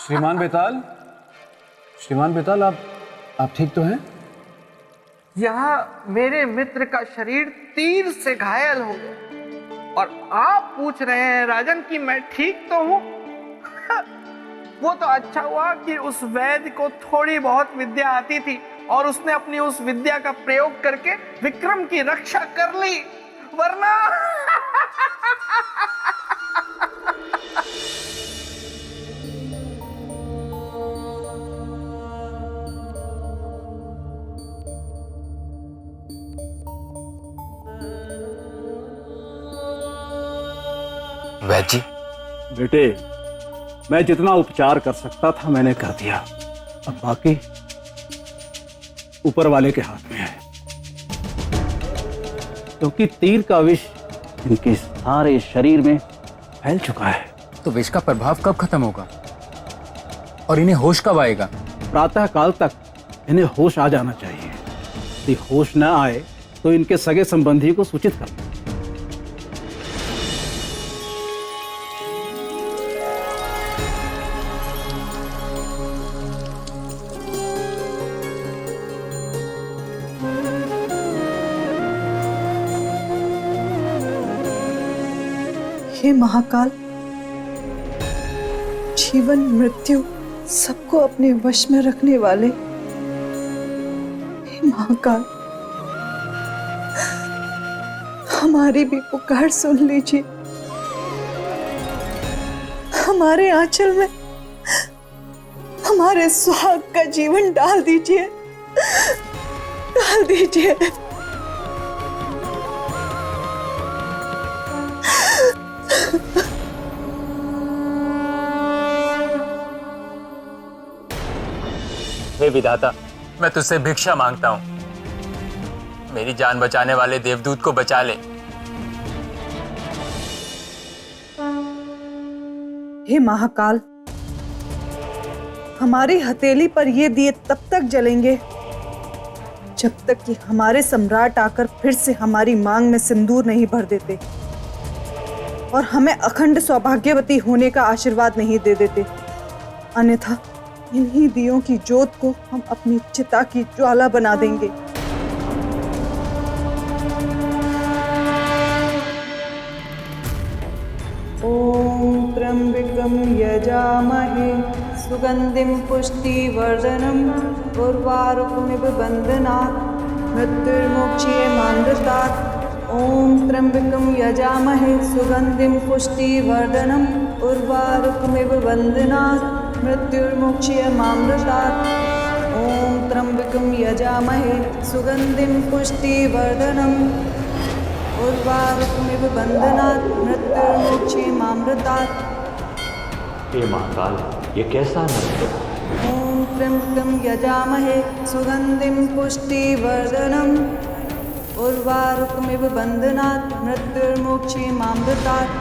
श्रीमान बेताल, श्रीमान बेताल, आप ठीक तो हैं? यहाँ मेरे मित्र का शरीर तीर से घायल हो गया और आप पूछ रहे हैं राजन कि मैं ठीक तो हूँ? वो तो अच्छा हुआ कि उस वैद्य को थोड़ी बहुत विद्या आती थी और उसने अपनी उस विद्या का प्रयोग करके विक्रम की रक्षा कर ली, वरना वैद्य जी। बेटे, मैं जितना उपचार कर सकता था मैंने कर दिया, अब बाकी ऊपर वाले के हाथ में है, क्योंकि तीर का विष इनके सारे शरीर में फैल चुका है। तो विष का प्रभाव कब खत्म होगा और इन्हें होश कब आएगा? प्रातः काल तक इन्हें होश आ जाना चाहिए। यदि होश न आए तो इनके सगे संबंधी को सूचित कर। हे महाकाल, जीवन मृत्यु सबको अपने वश में रखने वाले हे महाकाल, हमारी भी पुकार सुन लीजिए। हमारे आंचल में हमारे सुहाग का जीवन डाल दीजिए, डाल दीजिए। हे विधाता, मैं तुझसे भिक्षा मांगता हूं, मेरी जान बचाने वाले देवदूत को बचा ले। हे महाकाल, हमारी हथेली पर ये दिए तब तक जलेंगे जब तक कि हमारे सम्राट आकर फिर से हमारी मांग में सिंदूर नहीं भर देते और हमें अखंड सौभाग्यवती होने का आशीर्वाद नहीं दे देते। अन्यथा इन्हीं दियों की ज्योत को हम अपनी चिता की ज्वाला बना देंगे। ओम त्र्यंबकं यजामहे सुगंधिं पुष्टिवर्धनम् उर्वारुकमिव बन्धनात् मृत्युर्मोक्षयेमामृतात्। ओम त्र्यंबकं यजामहे सुगंधिं पुष्टिवर्धनम् उर्वारुकमिव बन्धनात् मृत्युर्मोक्षयेमामृतात्। ओम त्र्यंबकं यजामहे सुगंधिं पुष्टिवर्धनम् उर्वारुकमिव बन्धनात् मृत्युर्मोक्षयेमामृतात्। हे महाकाल, ये कैसा नृत्य? ओम त्र्यंबकं यजामहे सुगंधिं पुष्टिवर्धनम् उर्वारुकमिव बन्धनात् मृत्युर्मोक्षयेमामृतात्।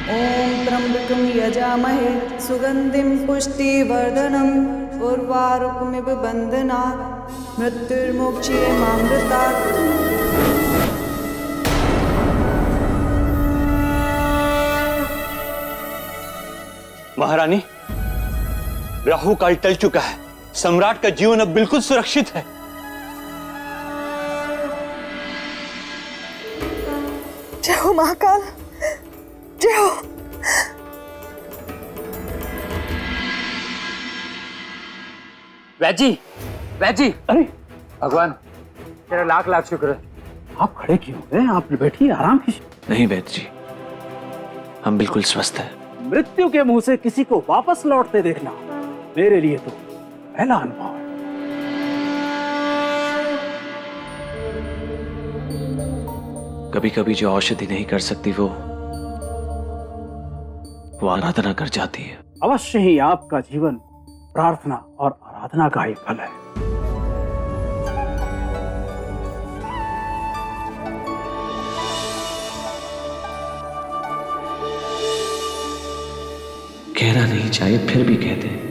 ओम त्र्यंबकं यजामहे सुगंधिं पुष्टिवर्धनम् उर्वारुकमिव बन्धनात् मृत्युर्मोक्षयेमामृतात्। महारानी, राहु काल टल चुका है, सम्राट का जीवन अब बिल्कुल सुरक्षित है। जय हो महाकाल, जय हो। वैद्य जी, वैद्य जी, अरे भगवान तेरा लाख लाख शुक्र है। आप खड़े क्यों हो गए? आप बैठिए, आराम कीजिए। नहीं वैद्य जी, हम बिल्कुल स्वस्थ हैं। मृत्यु के मुंह से किसी को वापस लौटते देखना मेरे लिए तो पहला अनुभव है। कभी कभी जो औषधि नहीं कर सकती वो आराधना कर जाती है। अवश्य ही आपका जीवन प्रार्थना और आराधना का ही फल है। कहना नहीं चाहिए फिर भी कहते हैं।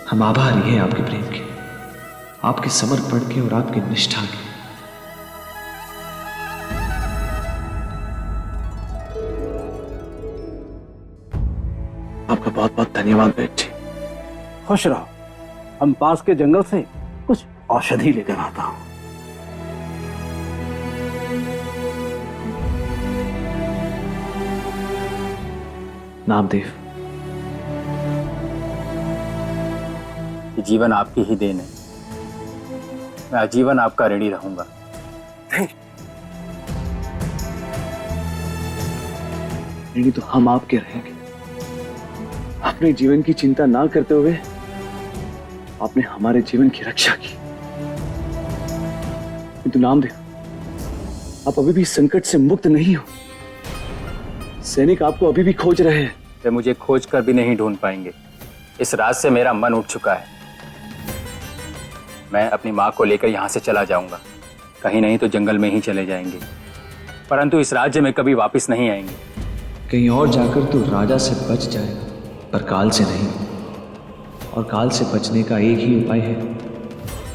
हम आभारी हैं आपके प्रेम के, आपके समर्पण के और आपकी निष्ठा के। आपका बहुत बहुत धन्यवाद बेट जी। खुश रहो, हम पास के जंगल से कुछ औषधि लेकर आता हूं। नामदेव, ये जीवन आपकी ही देन है, मैं आजीवन आपका ऋणी रहूंगा। ऋणी तो हम आपके रहेंगे। अपने जीवन की चिंता ना करते हुए आपने हमारे जीवन की रक्षा की। किंतु नामदेव, आप अभी भी इस संकट से मुक्त नहीं हो। सैनिक आपको अभी भी खोज रहे हैं। वे मुझे खोज कर भी नहीं ढूंढ पाएंगे। इस रात से मेरा मन उठ चुका है। मैं अपनी माँ को लेकर यहाँ से चला जाऊंगा। कहीं नहीं तो जंगल में ही चले जाएंगे, परंतु इस राज्य में कभी वापस नहीं आएंगे। कहीं और जाकर तो राजा से बच जाएगा, पर काल से नहीं। और काल से बचने का एक ही उपाय है,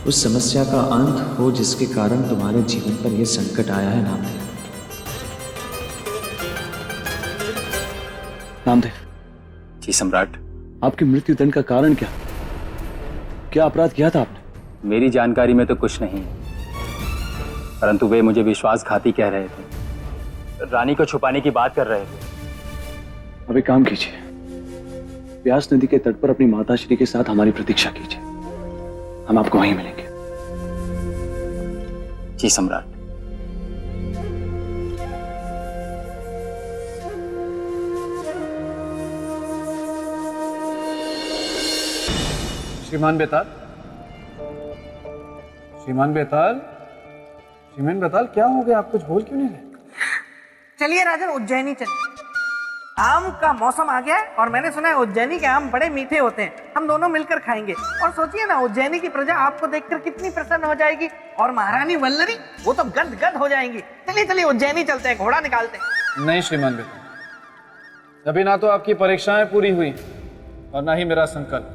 उस समस्या का अंत हो जिसके कारण तुम्हारे जीवन पर यह संकट आया है। नामदेव, नामदेव जी सम्राट। आपकी मृत्यु दंड का कारण क्या? क्या अपराध किया था आपने? मेरी जानकारी में तो कुछ नहीं है, परंतु वे मुझे विश्वासघाती कह रहे थे, रानी को छुपाने की बात कर रहे थे। अब एक काम कीजिए, व्यास नदी के तट पर अपनी माताश्री के साथ हमारी प्रतीक्षा कीजिए। हम आपको वहीं मिलेंगे। जी सम्राट। श्रीमान बेताल, श्रीमान बेताल, श्रीमान बेताल, क्या हो गया? आप कुछ बोल क्यों नहीं रहे? चलिए राजन, उज्जैनी चलिए। आम का मौसम आ गया है और मैंने सुना है उज्जैनी के आम बड़े मीठे होते हैं। हम दोनों मिलकर खाएंगे। और सोचिए ना, उज्जैनी की प्रजा आपको देखकर कितनी प्रसन्न हो जाएगी, और महारानी वल्लरी वो तो गद गद हो जाएंगी। चलिए चलिए उज्जैनी चलते हैं, घोड़ा निकालते हैं। नहीं श्रीमान बेताल, अभी ना तो आपकी परीक्षाएं पूरी हुई और ना ही मेरा संकल्प।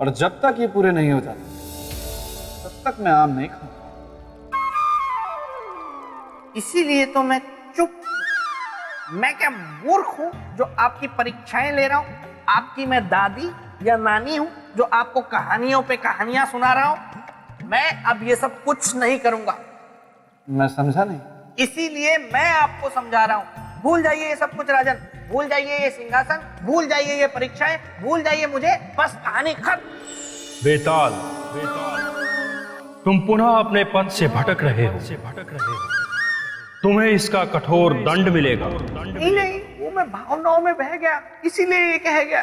और जब तक ये पूरे नहीं हो जाते तब तक मैं आम नहीं खाऊंगा। इसीलिए तो मैं चुप। मैं क्या मूर्ख हूं जो आपकी परीक्षाएं ले रहा हूं? आपकी मैं दादी या नानी हूं जो आपको कहानियों पे कहानियां सुना रहा हूं? मैं अब ये सब कुछ नहीं करूंगा। मैं समझा नहीं। इसीलिए मैं आपको समझा रहा हूं। भूल जाइए ये सब कुछ राजन, भूल जाइए ये सिंहासन, भूल जाइए ये परीक्षाएं, भूल जाइए मुझे, बस कहानी खत्म। बेताल, तुम पुनः अपने पद से भटक रहे हो। तुम्हें इसका कठोर दंड मिलेगा। नहीं नहीं, वो मैं भावनाओं में बह गया, इसीलिए ये कह गया।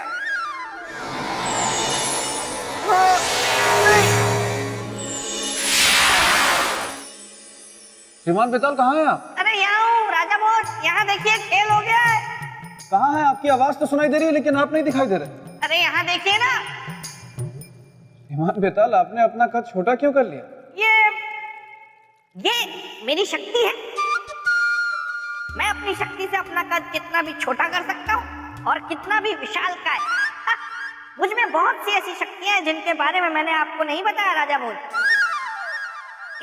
श्रीमान बेताल, कहाँ हैं आप? अरे यहाँ हूँ राजा भोज, यहाँ देखिए खेल हो गया है। कहाँ हैं? आपकी आवाज तो सुनाई दे रही है लेकिन आप नहीं दिखाई दे रहे। अरे यहाँ देखिए ना। श्रीमान बेताल, आपने अपना कद छोटा क्यों कर लिया? ये मेरी शक्ति है। मैं अपनी शक्ति से अपना कद कितना भी छोटा कर सकता हूँ और कितना भी विशालकाय। मुझ में बहुत सी ऐसी शक्तियां हैं जिनके बारे में मैंने आपको नहीं बताया राजा भोज।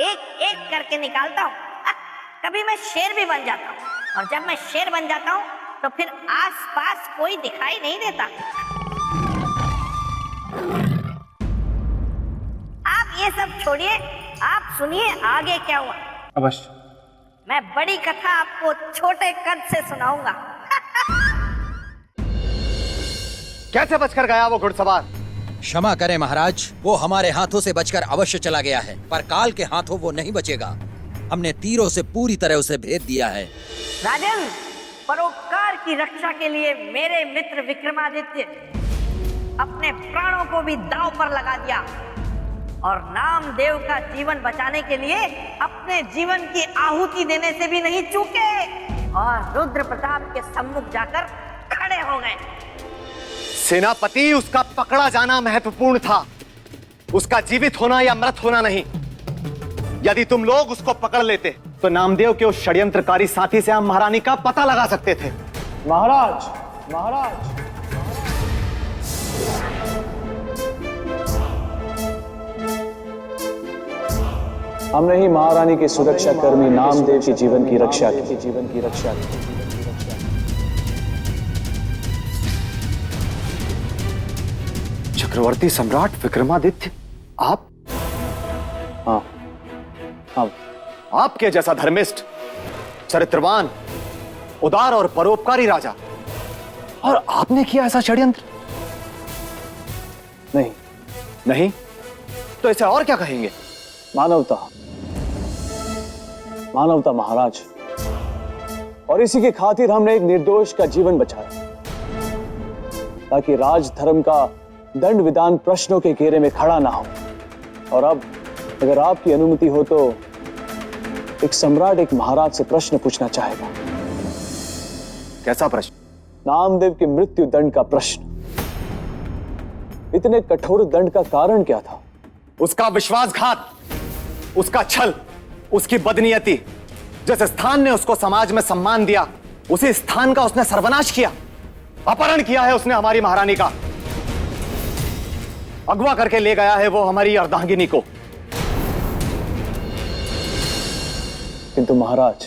एक एक करके निकालता हूँ। कभी मैं शेर भी बन जाता हूँ, और जब मैं शेर बन जाता हूँ तो फिर आसपास कोई दिखाई नहीं देता। आप ये सब छोड़िए, आप सुनिए आगे क्या हुआ। अवश्य। मैं बड़ी कथा आपको छोटे कद से सुनाऊंगा। कैसे बचकर गया वो घुड़सवार? क्षमा करें महाराज, वो हमारे हाथों से बचकर अवश्य चला गया है, पर काल के हाथों वो नहीं बचेगा। हमने तीरों से पूरी तरह उसे भेद दिया है। राजन, परोपकार की रक्षा के लिए मेरे मित्र विक्रमादित्य अपने प्राणों को भी दांव पर लगा दिया, और नामदेव का जीवन बचाने के लिए अपने जीवन की आहुति देने से भी नहीं चूके, और रुद्र प्रताप के सम्मुख जाकर खड़े हो गए। सेनापति, उसका पकड़ा जाना महत्वपूर्ण था, उसका जीवित होना या मृत होना नहीं। यदि तुम लोग उसको पकड़ लेते तो नामदेव के उस षड्यंत्रकारी साथी से हम महारानी का पता लगा सकते थे। महाराज, महाराज, हमने ही महारानी के सुरक्षा कर्मी नामदेव के जीवन की रक्षा की। चक्रवर्ती सम्राट विक्रमादित्य, आप? हाँ हाँ, आपके जैसा धर्मिष्ठ, चरित्रवान, उदार और परोपकारी राजा, और आपने किया ऐसा षड्यंत्र? नहीं नहीं तो इसे और क्या कहेंगे? मानवता, मानवता महाराज। और इसी की खातिर हमने एक निर्दोष का जीवन बचाया, ताकि राज धर्म का दंड विधान प्रश्नों के घेरे में खड़ा ना हो। और अब अगर आपकी अनुमति हो तो एक सम्राट एक महाराज से प्रश्न पूछना चाहेगा। कैसा प्रश्न? नामदेव के मृत्यु दंड का प्रश्न। इतने कठोर दंड का कारण क्या था? उसका विश्वासघात, उसका छल, उसकी बदनीयती। जिस स्थान ने उसको समाज में सम्मान दिया, उसी स्थान का उसने सर्वनाश किया। अपहरण किया है उसने हमारी महारानी का, अगवा करके ले गया है वो हमारी अर्धांगिनी को। किंतु महाराज,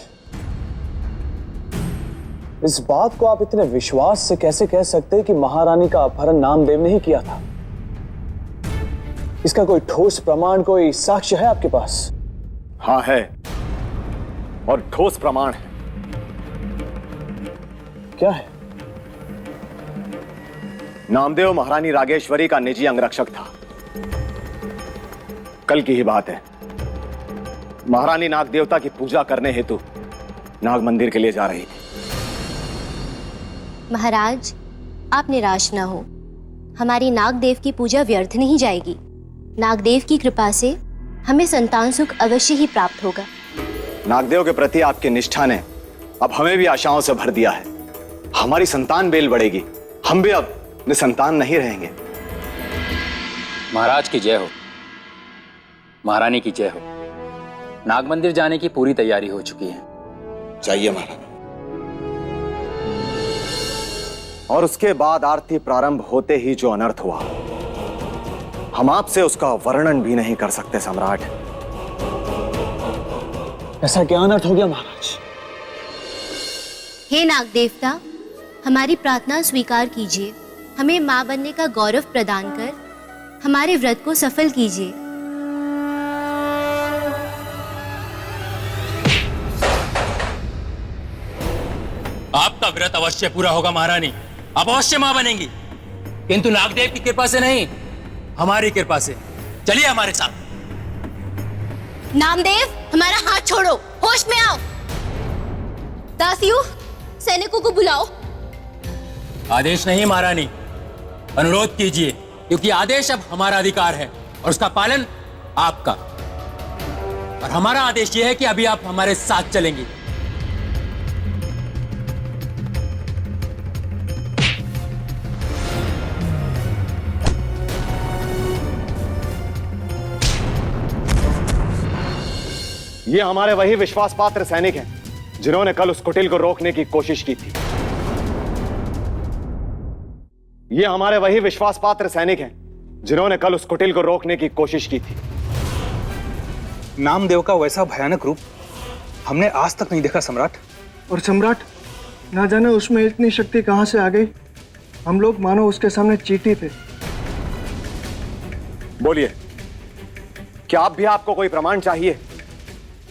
इस बात को आप इतने विश्वास से कैसे कह सकते हैं कि महारानी का अपहरण नामदेव ने ही किया था? इसका कोई ठोस प्रमाण, कोई साक्ष्य है आपके पास? हाँ है, और ठोस प्रमाण है। क्या है? नामदेव महारानी रागेश्वरी का निजी अंगरक्षक था। कल की ही बात है, महारानी नाग देवता की पूजा करने हेतु नाग मंदिर के लिए जा रही थी। महाराज, आप निराश ना हो, हमारी नागदेव की पूजा व्यर्थ नहीं जाएगी। नागदेव की कृपा से हमें संतान सुख अवश्य ही प्राप्त होगा। नागदेव के प्रति आपकी निष्ठा ने अब हमें भी आशाओं से भर दिया है। हमारी संतान बेल बढ़ेगी, हम भी अब निसंतान नहीं रहेंगे। महाराज की जय हो, महारानी की जय हो। नाग मंदिर जाने की पूरी तैयारी हो चुकी है। जाइए महाराज। और उसके बाद आरती प्रारंभ होते ही जो अनर्थ हुआ, हम आपसे उसका वर्णन भी नहीं कर सकते सम्राट। ऐसा क्या अनर्थ हो गया महाराज? हे नाग देवता, हमारी प्रार्थना स्वीकार कीजिए। हमें मां बनने का गौरव प्रदान कर हमारे व्रत को सफल कीजिए। आपका व्रत अवश्य पूरा होगा महारानी, आप अवश्य मां बनेंगी, किंतु नागदेव की कृपा से नहीं, हमारी कृपा से। चलिए हमारे साथ। नामदेव, हमारा हाथ छोड़ो, होश में आओ। दासियों, सैनिकों को बुलाओ। आदेश नहीं महारानी, अनुरोध कीजिए, क्योंकि आदेश अब हमारा अधिकार है और उसका पालन आपका। और हमारा आदेश यह है कि अभी आप हमारे साथ चलेंगी। ये हमारे वही विश्वास पात्र सैनिक हैं जिन्होंने कल उस कुटिल को रोकने की कोशिश की थी। ये हमारे वही विश्वास पात्र सैनिक हैं जिन्होंने कल उस कुटिल को रोकने की कोशिश की थी। नामदेव का वैसा भयानक रूप हमने आज तक नहीं देखा सम्राट। और सम्राट, ना जाने उसमें इतनी शक्ति कहां से आ गई। हम लोग मानो उसके सामने चींटी थे। बोलिए, क्या आप भी आपको कोई प्रमाण चाहिए,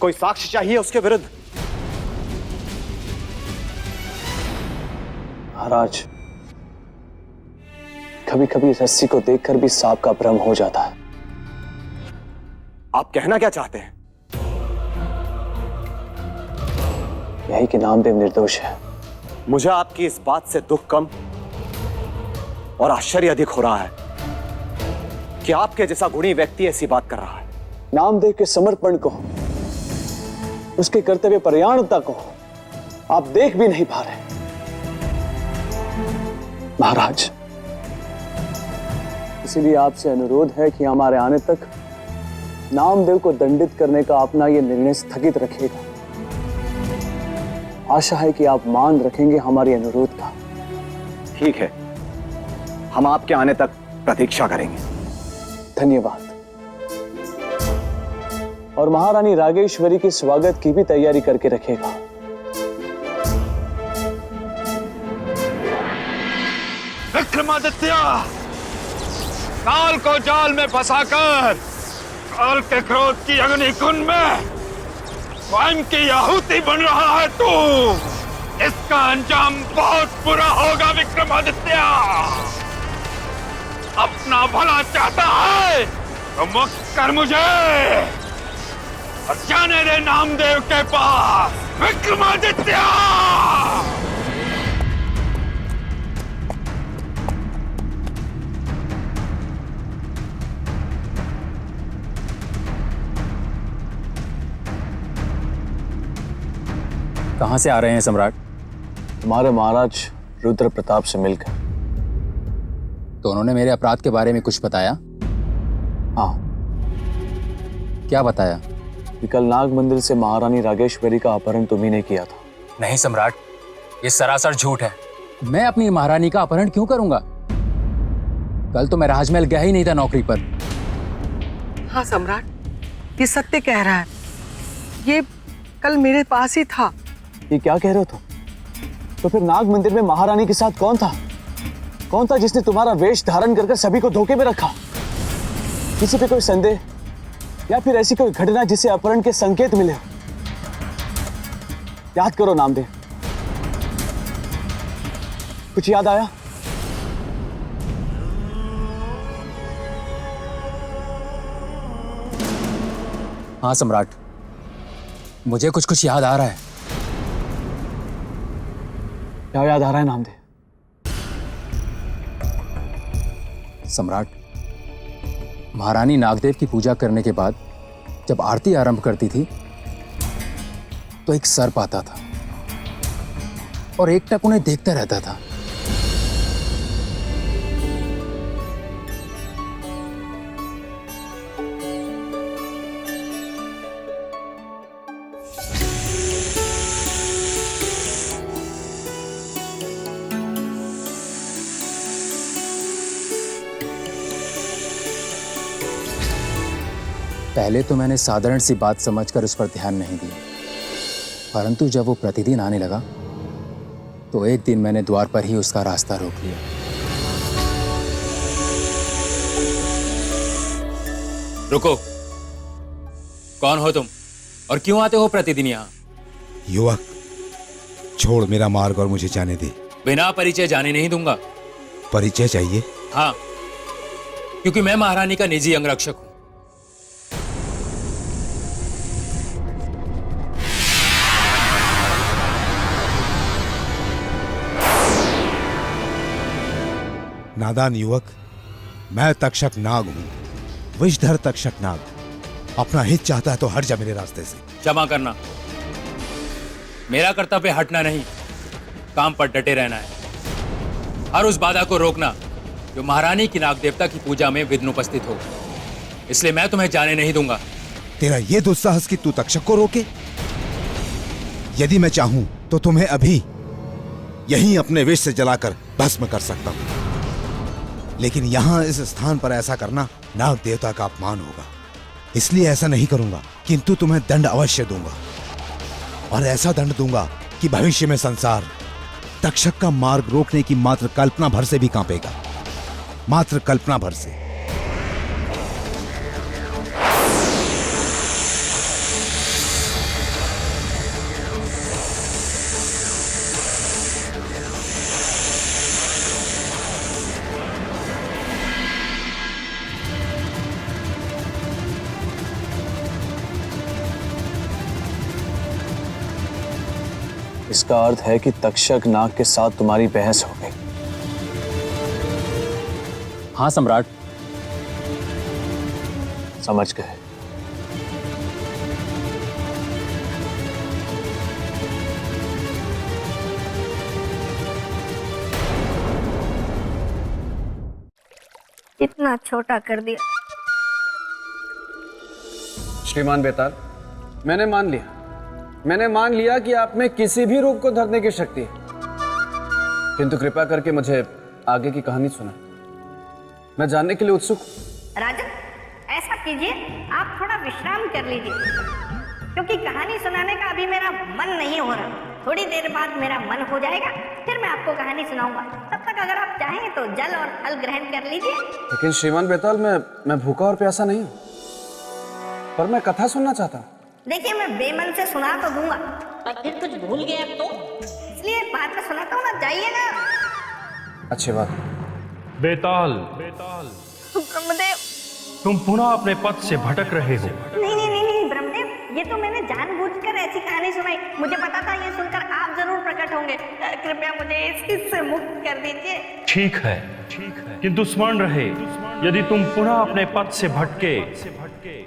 कोई साक्ष्य चाहिए उसके विरुद्ध? महाराज, कभी कभी रस्सी को देखकर भी सांप का भ्रम हो जाता है। आप कहना क्या चाहते हैं? यही कि नामदेव निर्दोष है। मुझे आपकी इस बात से दुख कम और आश्चर्य अधिक हो रहा है कि आपके जैसा गुणी व्यक्ति ऐसी बात कर रहा है। नामदेव के समर्पण को, उसके कर्तव्य परायणता को आप देख भी नहीं पा रहे। महाराज, इसीलिए आपसे अनुरोध है कि हमारे आने तक नामदेव को दंडित करने का अपना यह निर्णय स्थगित रखिएगा। आशा है कि आप मान रखेंगे हमारी अनुरोध का। ठीक है, हम आपके आने तक प्रतीक्षा करेंगे। धन्यवाद। और महारानी रागेश्वरी के स्वागत की भी तैयारी करके रखेगा। विक्रमादित्य, काल को जाल में फंसाकर काल के क्रोध की अग्नि कुंड में स्वयं की आहुति बन रहा है तू। इसका अंजाम बहुत बुरा होगा विक्रमादित्य। अपना भला चाहता है तो मुक्त कर मुझे और जाने दे नामदेव के पास विक्रमादित्य। कहां से आ रहे हैं सम्राट? तुम्हारे महाराज रुद्र प्रताप से मिलकर। तो उन्होंने मेरे अपराध के बारे में कुछ बताया? हाँ। क्या बताया? कि कल नाग मंदिर से महारानी रागेश्वरी का अपहरण तुम्ही ने किया था। नहीं सम्राट, ये सरासर झूठ है। मैं अपनी महारानी का अपहरण क्यों करूंगा? कल तो मैं राजमहल गया ही नहीं था नौकरी पर। हाँ सम्राट, ये सत्य कह रहा है। ये कल मेरे पास ही था। ये क्या कह रहे हो तुम? तो फिर नाग मंदिर में महारानी के साथ कौन था? कौन था जिसने तुम्हारा वेश धारण कर सभी को धोखे में रखा? किसी पे कोई संदेह या फिर ऐसी कोई घटना जिससे अपहरण के संकेत मिले हो? याद करो नामदेव, कुछ याद आया? हाँ सम्राट, मुझे कुछ कुछ याद आ रहा है। क्या याद आ रहा है नामदेव? सम्राट, महारानी नागदेव की पूजा करने के बाद जब आरती आरंभ करती थी तो एक सर्प आता था और एकटक उन्हें देखता रहता था। पहले तो मैंने साधारण सी बात समझकर उस पर ध्यान नहीं दिया, परंतु जब वो प्रतिदिन आने लगा तो एक दिन मैंने द्वार पर ही उसका रास्ता रोक लिया। रुको, कौन हो तुम और क्यों आते हो प्रतिदिन यहाँ? युवक, छोड़ मेरा मार्ग और मुझे जाने दे। बिना परिचय जाने नहीं दूंगा। परिचय चाहिए? हाँ, क्योंकि मैं महारानी का निजी अंगरक्षक हूं। नादान युवक, मैं तक्षक नाग हूं, विषधर तक्षक नाग। अपना हित चाहता है तो हट जा मेरे रास्ते से। क्षमा करना, मेरा कर्तव्य हटना नहीं, काम पर डटे रहना है और उस बाधा को रोकना जो महारानी की नाग देवता की पूजा में विघ्न उपस्थित हो। इसलिए मैं तुम्हें जाने नहीं दूंगा। तेरा ये दुस्साहस कि तू तक्षक को रोके? यदि मैं चाहूं तो तुम्हें अभी यहीं अपने विष से जलाकर भस्म कर सकता हूं, लेकिन यहां इस स्थान पर ऐसा करना नाग देवता का अपमान होगा। इसलिए ऐसा नहीं करूंगा, किंतु तुम्हें दंड अवश्य दूंगा, और ऐसा दंड दूंगा कि भविष्य में संसार तक्षक का मार्ग रोकने की मात्र कल्पना भर से भी कांपेगा। मात्र कल्पना भर से। इसका अर्थ है कि तक्षक नाग के साथ तुम्हारी बहस हो गई। हाँ सम्राट, समझ गए। इतना छोटा कर दिया। श्रीमान बेताल, मैंने मान लिया कि आप में किसी भी रूप को धरने की शक्ति है, किंतु कृपा करके मुझे आगे की कहानी सुना। मैं जानने के लिए उत्सुक हूं। राजन, ऐसा कीजिए, आप थोड़ा विश्राम कर लीजिए, क्योंकि कहानी सुनाने का अभी मेरा मन नहीं हो रहा। थोड़ी देर बाद मेरा मन हो जाएगा, फिर मैं आपको कहानी सुनाऊंगा। तब तक अगर आप चाहें तो जल और फल ग्रहण कर लीजिए। लेकिन श्रीमान बेताल, मैं भूखा और प्यासा नहीं हूँ, पर मैं कथा सुनना चाहता हूँ। देखिए, मैं बेमन से सुना तो दूंगा, पर फिर कुछ भूल गया तो इसलिए बाद में सुनाता हूँ ना, जाइए ना। अच्छी बात। बेताल, ब्रह्मदेव, तुम पुनः अपने पथ से भटक रहे हो। नहीं ब्रह्मदेव, ये तो मैंने जानबूझकर ऐसी कहानी सुनाई। मुझे पता था ये सुनकर आप जरूर प्रकट होंगे। कृपया मुझे इससे मुक्त कर दीजिए। ठीक है, किंतु स्मरण रहे, यदि तुम पुनः अपने पथ से भटके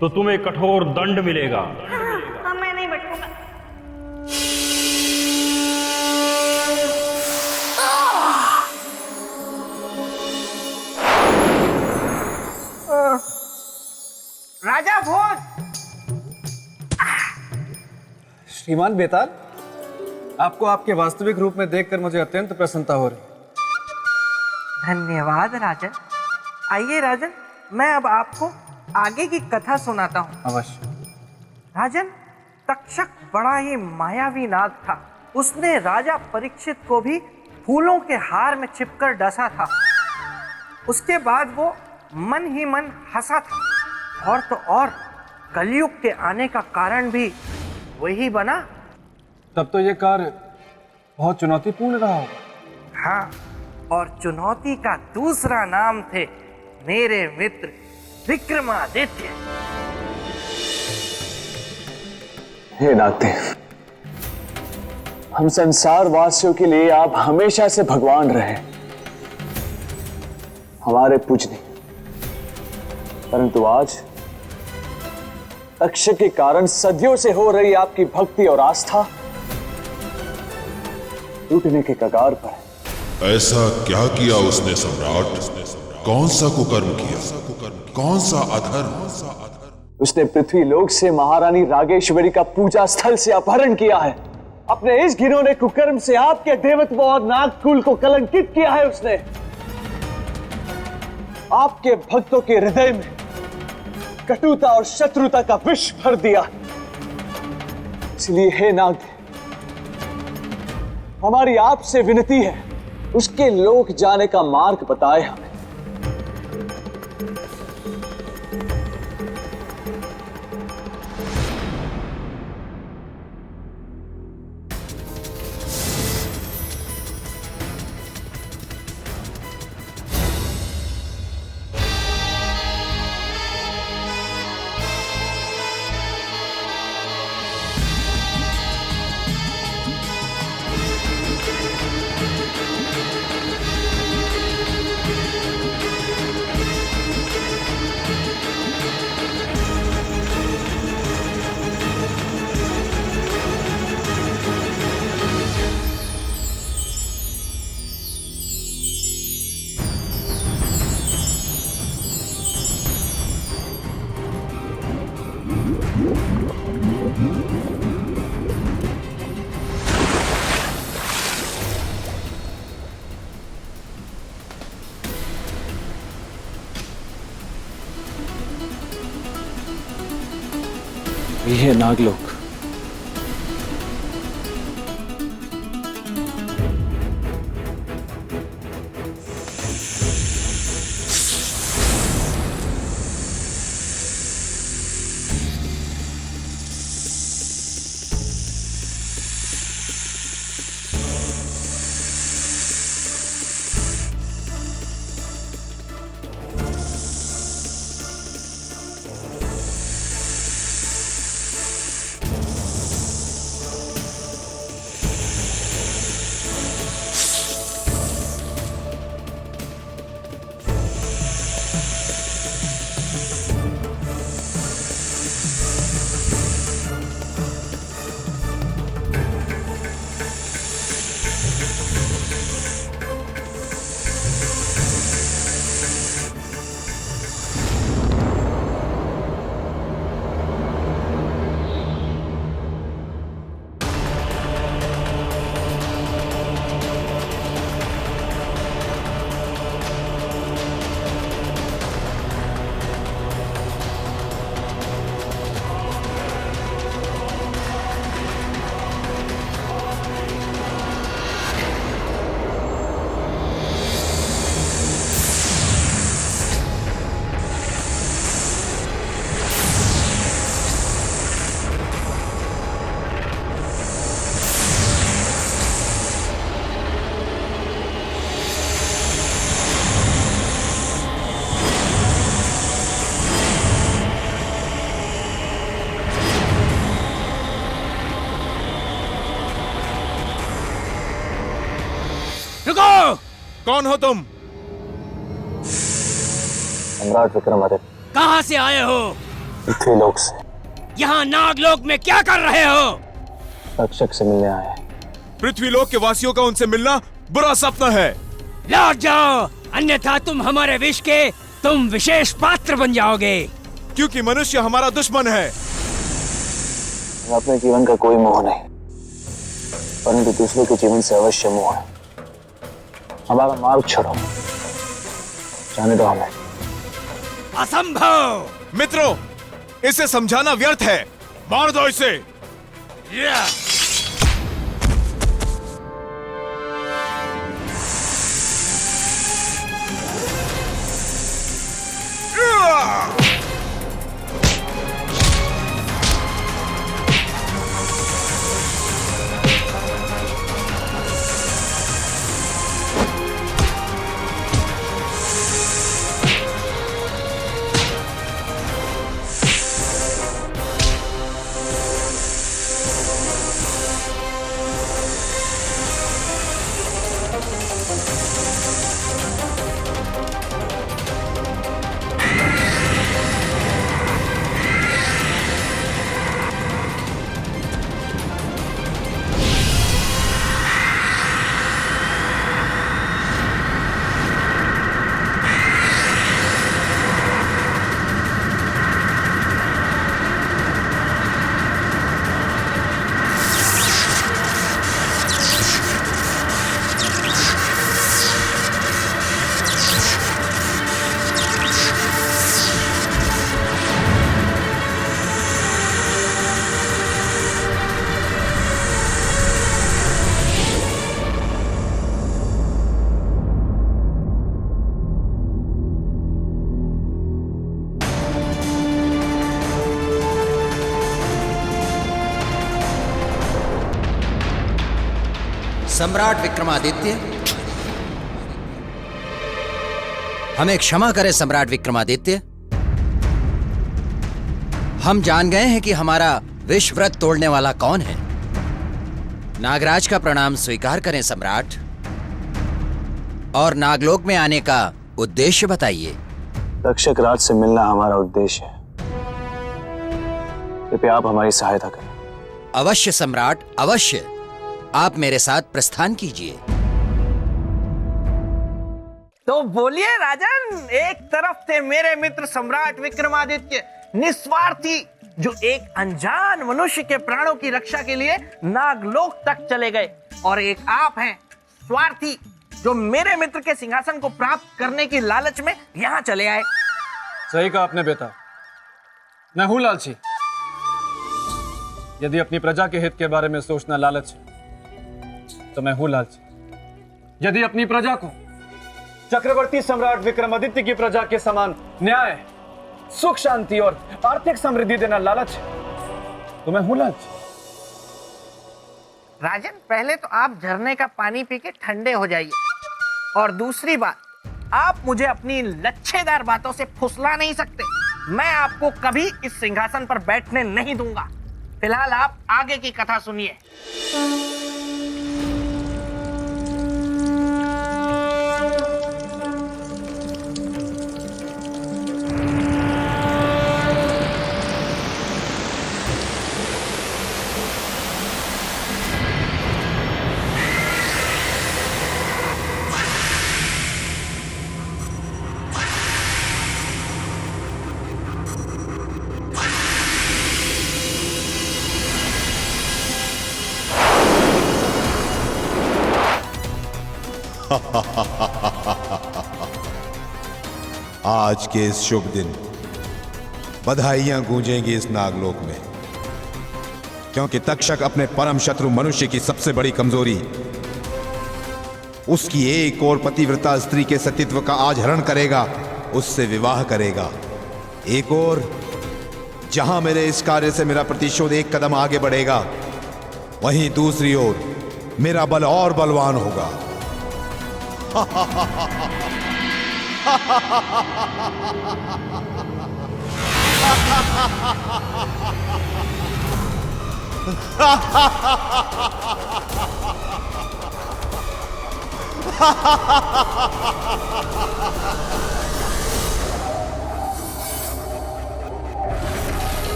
तो तुम्हें कठोर दंड मिलेगा। हाँ, मैं नहीं भटकूंगा। राजा भोज। श्रीमान बेताल, आपको आपके वास्तविक रूप में देखकर मुझे अत्यंत प्रसन्नता हो रही। धन्यवाद राजन। आइए राजन, मैं अब आपको आगे की कथा सुनाता हूँ। अवश्य। राजन, तक्षक बड़ा ही मायावी नाग था। उसने राजा परीक्षित को भी फूलों के हार में छिपकर डसा था। उसके बाद वो मन ही मन हंसा था, और तो और कलयुग के आने का कारण भी वही बना। तब तो ये कार्य बहुत चुनौतीपूर्ण रहा होगा। हाँ, और चुनौती का दूसरा नाम थे मेरे मित्र विक्रमादित्य। हे नागदेव, हम संसार वासियों के लिए आप हमेशा से भगवान रहे, हमारे पूजनीय। परंतु आज तक्षक के कारण सदियों से हो रही आपकी भक्ति और आस्था टूटने के कगार पर है। ऐसा क्या किया उसने सम्राट? कौन सा कुकर्म किया? कौन सा अधर्म? उसने पृथ्वी लोक से महारानी रागेश्वरी का पूजा स्थल से अपहरण किया है। अपने इस घिनौने कुकर्म से आपके देवत्व और नागकुल को कलंकित किया है उसने। आपके भक्तों के हृदय में कटुता और शत्रुता का विष भर दिया। इसलिए हे नागदेव, हमारी आपसे विनती है, उसके लोक जाने का मार्ग बताए हमें। ये है नागलोक। कौन हो तुम? सम्राट विक्रमादित्य। कहाँ से आए हो? पृथ्वीलोक से। यहाँ नागलोक में क्या कर रहे हो? तक्षक से मिलने आए। पृथ्वीलोक के वासियों का उनसे मिलना बुरा सपना है। लौट जाओ, अन्यथा तुम हमारे विष के तुम विशेष पात्र बन जाओगे। क्योंकि मनुष्य हमारा दुश्मन है। अपने जीवन का कोई मोह नहीं, परंतु दूसरों के जीवन से अवश्य मोह है। हमारा मार्ग छोड़ो, जाने दो हमें। असंभव। मित्रों, इसे समझाना व्यर्थ है, मार दो इसे। सम्राट विक्रमादित्य, हमें क्षमा करें सम्राट विक्रमादित्य। हम जान गए हैं कि हमारा विश्व व्रत तोड़ने वाला कौन है। नागराज का प्रणाम स्वीकार करें सम्राट, और नागलोक में आने का उद्देश्य बताइए। तक्षक राज से मिलना हमारा उद्देश्य है, कृपया आप हमारी सहायता करें। अवश्य सम्राट, अवश्य। आप मेरे साथ प्रस्थान कीजिए। तो बोलिए राजन, एक तरफ थे मेरे मित्र सम्राट विक्रमादित्य, निस्वार्थी, जो एक अनजान मनुष्य के प्राणों की रक्षा के लिए नागलोक तक चले गए, और एक आप हैं स्वार्थी, जो मेरे मित्र के सिंहासन को प्राप्त करने की लालच में यहाँ चले आए। सही कहा आपने बेटा, मैं हूं लालची। यदि अपनी प्रजा के हित के बारे में सोचना लालच है तो मैं हूं लालची। यदि अपनी प्रजा को चक्रवर्ती सम्राट विक्रमादित्य की प्रजा के समान न्याय, सुख, शांति और आर्थिक समृद्धि देना लालच है तो मैं हूं लालची। राजन, पहले तो आप झरने का पानी पी के ठंडे हो जाइए, और दूसरी बात, आप मुझे अपनी लच्छेदार बातों से फुसला नहीं सकते। मैं आपको कभी इस सिंहासन पर बैठने नहीं दूंगा। फिलहाल आप आगे की कथा सुनिए। आज के इस शुभ दिन बधाइयां गूंजेंगी इस नागलोक में, क्योंकि तक्षक अपने परम शत्रु मनुष्य की सबसे बड़ी कमजोरी, उसकी एक और पतिव्रता स्त्री के सतीत्व का आज हरण करेगा, उससे विवाह करेगा। एक और, जहां मेरे इस कार्य से मेरा प्रतिशोध एक कदम आगे बढ़ेगा, वहीं दूसरी ओर मेरा बल और बलवान होगा।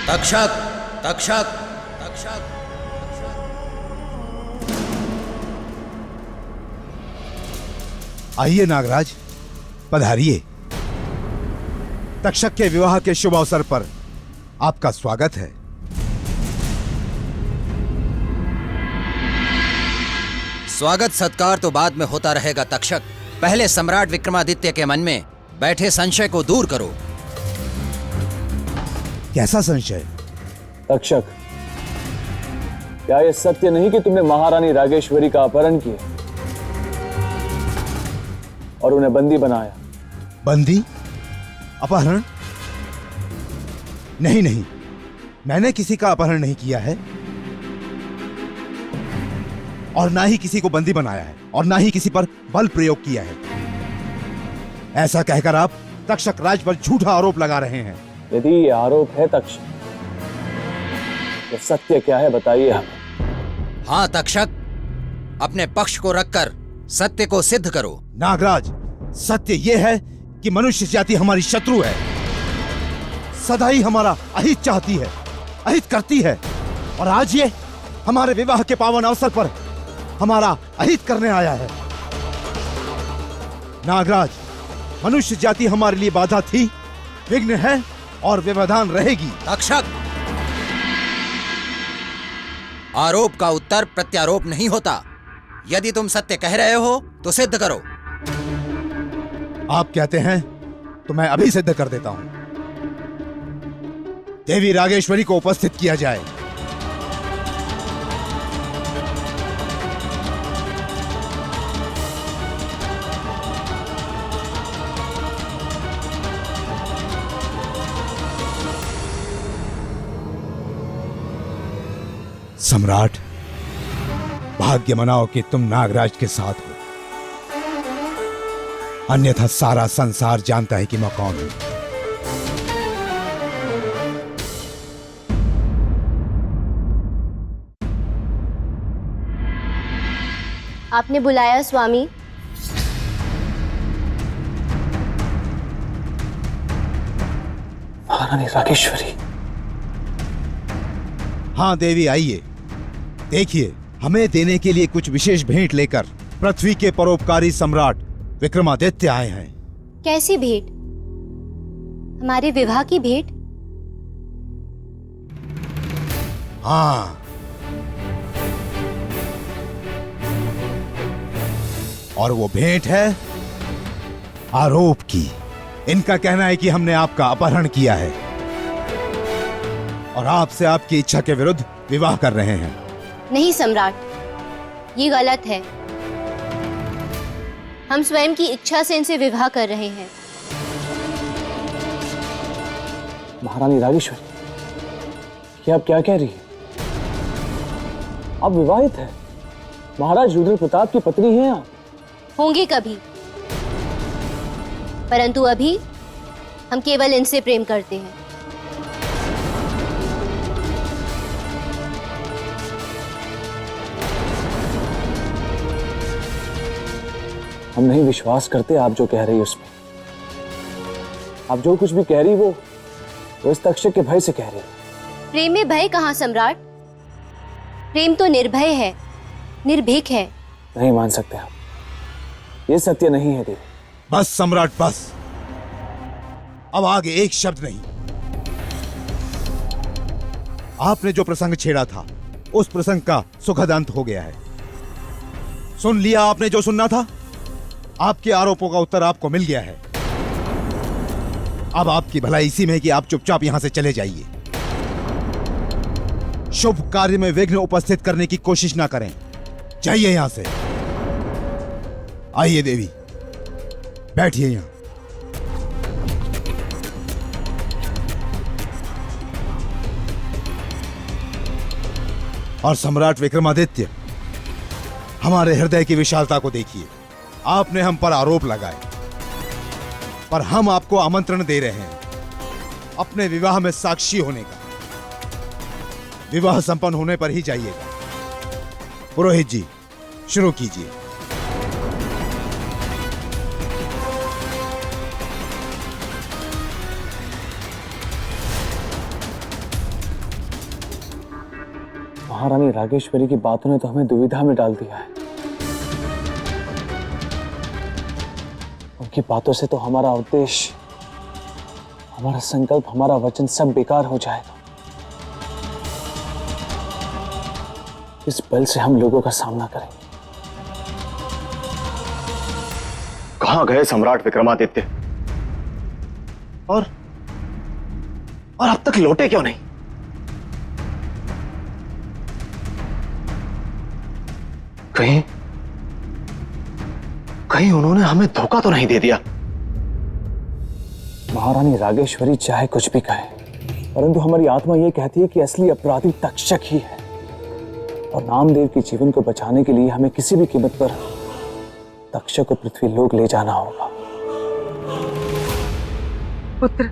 तक्षक तक्षक तक्षक। आइए नागराज, पधारिए। तक्षक के विवाह के शुभ अवसर पर आपका स्वागत है। स्वागत सत्कार तो बाद में होता रहेगा तक्षक। पहले सम्राट विक्रमादित्य के मन में बैठे संशय को दूर करो। कैसा संशय? तक्षक, क्या यह सत्य नहीं कि तुमने महारानी रागेश्वरी का अपहरण किया और उन्हें बंदी बनाया? बंदी? अपहरण? नहीं नहीं, मैंने किसी का अपहरण नहीं किया है और ना ही किसी को बंदी बनाया है और ना ही किसी पर बल प्रयोग किया है। ऐसा कहकर आप तक्षक राज पर झूठा आरोप लगा रहे हैं। यदि ये आरोप है तक्षक, तो सत्य क्या है बताइए हमें। हाँ तक्षक, अपने पक्ष को रखकर सत्य को सिद्ध करो। नागराज, सत्य यह है कि मनुष्य जाति हमारी शत्रु है, सदा ही हमारा अहित चाहती है, अहित करती है, और आज ये हमारे विवाह के पावन अवसर पर हमारा अहित करने आया है। नागराज, मनुष्य जाति हमारे लिए बाधा थी, विघ्न है और व्यवधान रहेगी। तक्षक, आरोप का उत्तर प्रत्यारोप नहीं होता। यदि तुम सत्य कह रहे हो तो सिद्ध करो। आप कहते हैं तो मैं अभी सिद्ध कर देता हूं। देवी रागेश्वरी को उपस्थित किया जाए। सम्राट, भाग्य मनाओ कि तुम नागराज के साथ हो, अन्यथा सारा संसार जानता है कि मैं कौन हूं। आपने बुलाया स्वामी? महारानी रागेश्वरी। हाँ देवी, आइए। देखिए, हमें देने के लिए कुछ विशेष भेंट लेकर पृथ्वी के परोपकारी सम्राट विक्रमादित्य आए हैं। कैसी भेंट? हमारे विवाह की भेंट? हाँ, और वो भेंट है आरोप की। इनका कहना है कि हमने आपका अपहरण किया है और आपसे आपकी इच्छा के विरुद्ध विवाह कर रहे हैं। नहीं सम्राट, ये गलत है। हम स्वयं की इच्छा से इनसे विवाह कर रहे हैं। महारानी रागेश्वरी, ये आप क्या कह रही है? आप विवाहित हैं, महाराज रुद्र प्रताप की पत्नी हैं आप। होंगे कभी, परंतु अभी हम केवल इनसे प्रेम करते हैं। हम नहीं विश्वास करते आप जो कह रही है उसमें। आप जो कुछ भी कह रही वो इस तक्षक के भय से कह रही है। प्रेम में भय कहाँ सम्राट? प्रेम तो निर्भय है, निर्भीक है। नहीं मान सकते आप, ये सत्य नहीं है देवी। बस सम्राट, बस। अब आगे एक शब्द नहीं। आपने जो प्रसंग छेड़ा था, उस प्रसंग का सुखद अंत हो गया है। सुन लिया आपने जो सुनना था। आपके आरोपों का उत्तर आपको मिल गया है। अब आपकी भलाई इसी में है कि आप चुपचाप यहां से चले जाइए। शुभ कार्य में विघ्न उपस्थित करने की कोशिश ना करें। जाइए यहां से। आइए देवी, बैठिए यहां। और सम्राट विक्रमादित्य, हमारे हृदय की विशालता को देखिए। आपने हम पर आरोप लगाए, पर हम आपको आमंत्रण दे रहे हैं अपने विवाह में साक्षी होने का। विवाह संपन्न होने पर ही जाइएगा। पुरोहित जी, शुरू कीजिए। महारानी रागेश्वरी की बातों ने तो हमें दुविधा में डाल दिया है। उनकी बातों से तो हमारा उद्देश्य, हमारा संकल्प, हमारा वचन सब बेकार हो जाएगा। इस बल से हम लोगों का सामना करेंगे। कहां गए सम्राट विक्रमादित्य? और अब तक लौटे क्यों नहीं? कहीं उन्होंने हमें धोखा तो नहीं दे दिया? महारानी रागेश्वरी चाहे कुछ भी कहे, परंतु हमारी आत्मा यह कहती है कि असली अपराधी तक्षक ही है, और नामदेव के जीवन को बचाने के लिए हमें किसी भी कीमत पर तक्षक को पृथ्वी लोक ले जाना होगा। पुत्र,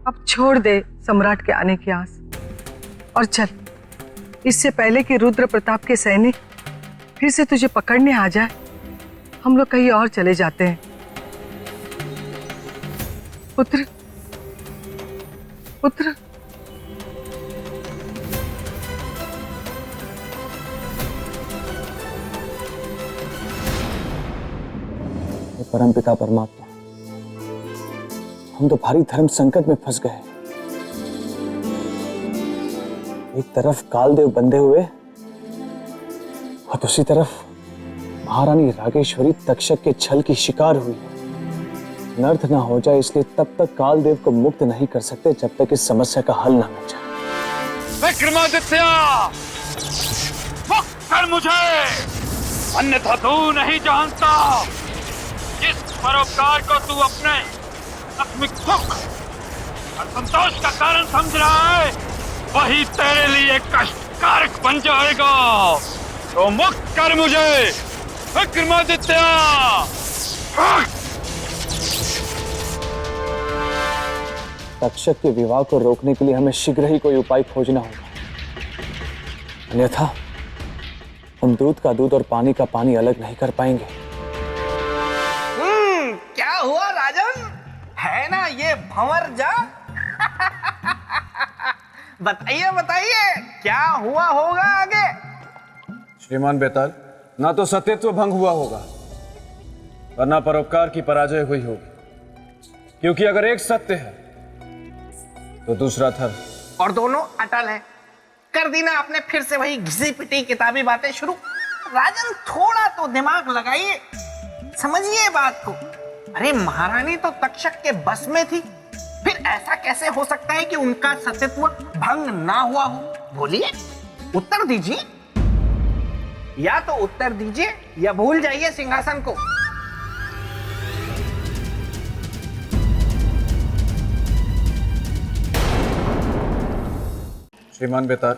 अब छोड़ दे सम्राट के आने की आस और चल, इससे पहले कि रुद्र प्रताप के सैनिक फिर से तुझे पकड़ने आ जाए, हम लोग कहीं और चले जाते हैं। पुत्र, पुत्र, परमपिता परमात्मा, हम तो भारी धर्म संकट में फंस गए। एक तरफ कालदेव बंधे हुए और दूसरी तरफ महारानी रागेश्वरी तक्षक के छल की शिकार हुई। अनर्थ ना हो जाए इसलिए तब तक कालदेव को मुक्त नहीं कर सकते जब तक इस समस्या का हल ना हो जाए। विक्रमादित्य, मुक्त कर मुझे, अन्यथा तू नहीं जानता जिस परोपकार को तू अपने आत्मिक सुख और संतोष का कारण समझ रहा है, वही तेरे लिए कष्टकारक बन जाएगा। तो मुक्त कर मुझे विक्रमादित्य। तक्षक के विवाह को रोकने के लिए हमें शीघ्र ही कोई उपाय खोजना होगा, अन्यथा हम दूध का दूध और पानी का पानी अलग नहीं कर पाएंगे। क्या हुआ राजन? है ना ये भंवर जा? बताइए बताइए, क्या हुआ होगा आगे? श्रीमान बेताल, ना तो सत्यत्व भंग हुआ होगा और ना परोपकार की पराजय हुई होगी, क्योंकि अगर एक सत्य है तो दूसरा धर्म, और दोनों अटल हैं। कर दी ना आपने फिर से वही घिसी पिटी किताबी बातें शुरू। राजन, थोड़ा तो दिमाग लगाइए, समझिए बात को। अरे महारानी तो तक्षक के बस में थी, फिर ऐसा कैसे हो सकता है कि उनका सत्यत्व भंग ना हुआ हो? बोलिए, उत्तर दीजिए। या तो उत्तर दीजिए या भूल जाइए सिंहासन को। श्रीमान बेताल,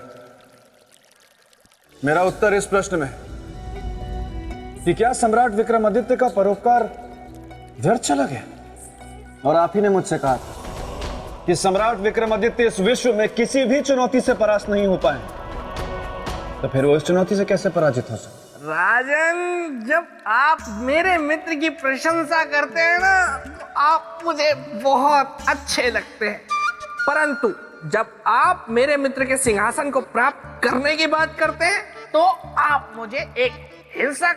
मेरा उत्तर इस प्रश्न में है कि क्या सम्राट विक्रमादित्य का परोपकार व्यर्थ चला गया? और आप ही ने मुझसे कहा था कि सम्राट विक्रमादित्य इस विश्व में किसी भी चुनौती से परास्त नहीं हो पाए, तो फिर वो इस चुनौती से कैसे पराजित हो सकते? राजन, जब आप मेरे मित्र की प्रशंसा करते हैं ना, तो आप मुझे बहुत अच्छे लगते हैं, परंतु जब आप मेरे मित्र के सिंहासन को प्राप्त करने की बात करते हैं तो आप मुझे एक हिंसक,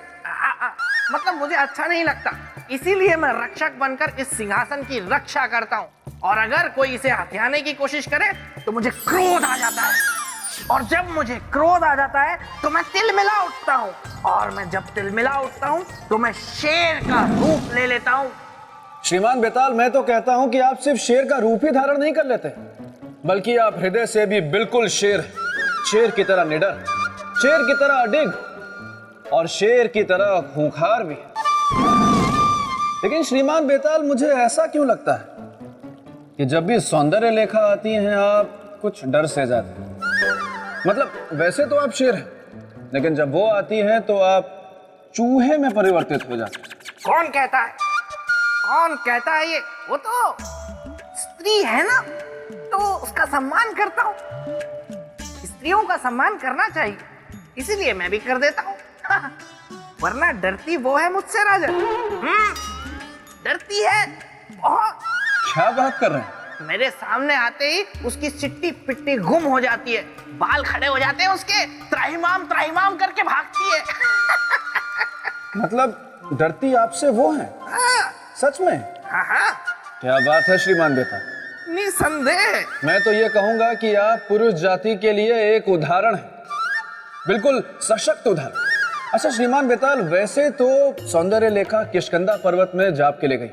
मतलब मुझे अच्छा नहीं लगता। इसीलिए मैं रक्षक बनकर इस सिंहासन की रक्षा करता हूँ, और अगर कोई इसे हथियाने की कोशिश करे तो मुझे क्रोध आ जाता है, और जब मुझे क्रोध आ जाता है तो मैं तिलमिला उठता हूँ, और मैं जब तिलमिला उठता हूँ तो मैं शेर का रूप ले लेता हूँ। श्रीमान बेताल, मैं तो कहता हूं कि आप सिर्फ शेर का रूप ही धारण नहीं कर लेते, बल्कि आप हृदय से भी बिल्कुल शेर, शेर की तरह निडर, शेर की तरह अडिग और शेर की तरह खूंखार भी। लेकिन श्रीमान बेताल, मुझे ऐसा क्यों लगता है कि जब भी सौंदर्य लेखा आती हैं आप कुछ डर से जाते हैं? मतलब वैसे तो आप शेर हैं, लेकिन जब वो आती हैं तो आप चूहे में परिवर्तित हो जाते हैं। कौन कहता है? कौन कहता है ये? वो तो स्त्री है ना, तो उसका सम्मान करता हूँ। स्त्रियों का सम्मान करना चाहिए, इसीलिए मैं भी कर देता हूँ। वरना डरती वो है मुझसे राजन। डरती है बहुत। क्या बात कर रहे हैं? मेरे सामने आते ही उसकी चिट्टी पिट्टी गुम हो जाती है, बाल खड़े हो जाते हैं उसके, त्राहिमाम करके भागती है। मतलब डरती आपसे वो है? सच में? हाँ। क्या बात है श्रीमान बेताल। निसंदेह। मैं तो ये कहूंगा कि आप पुरुष जाति के लिए एक उदाहरण है, बिल्कुल सशक्त उदाहरण। अच्छा श्रीमान बेताल, वैसे तो सौंदर्य लेखा किष्किंधा पर्वत में जाप के ले गई,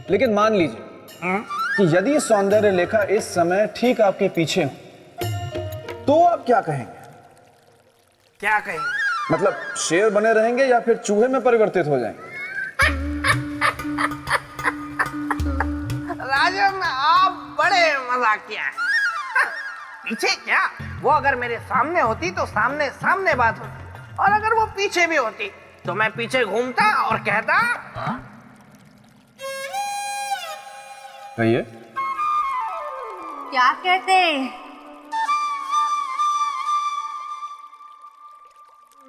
लेकिन मान लीजिए कि यदि सौंदर्य लेखा इस समय ठीक आपके पीछे हो, तो आप क्या कहेंगे? क्या कहेंगे? मतलब शेर बने रहेंगे या फिर चूहे में परिवर्तित हो जाएंगे? राजन, आप बड़े मजाकिया हैं। पीछे क्या, वो अगर मेरे सामने होती तो सामने सामने बात होती, और अगर वो पीछे भी होती तो मैं पीछे घूमता और कहता। कहिए। क्या कहते?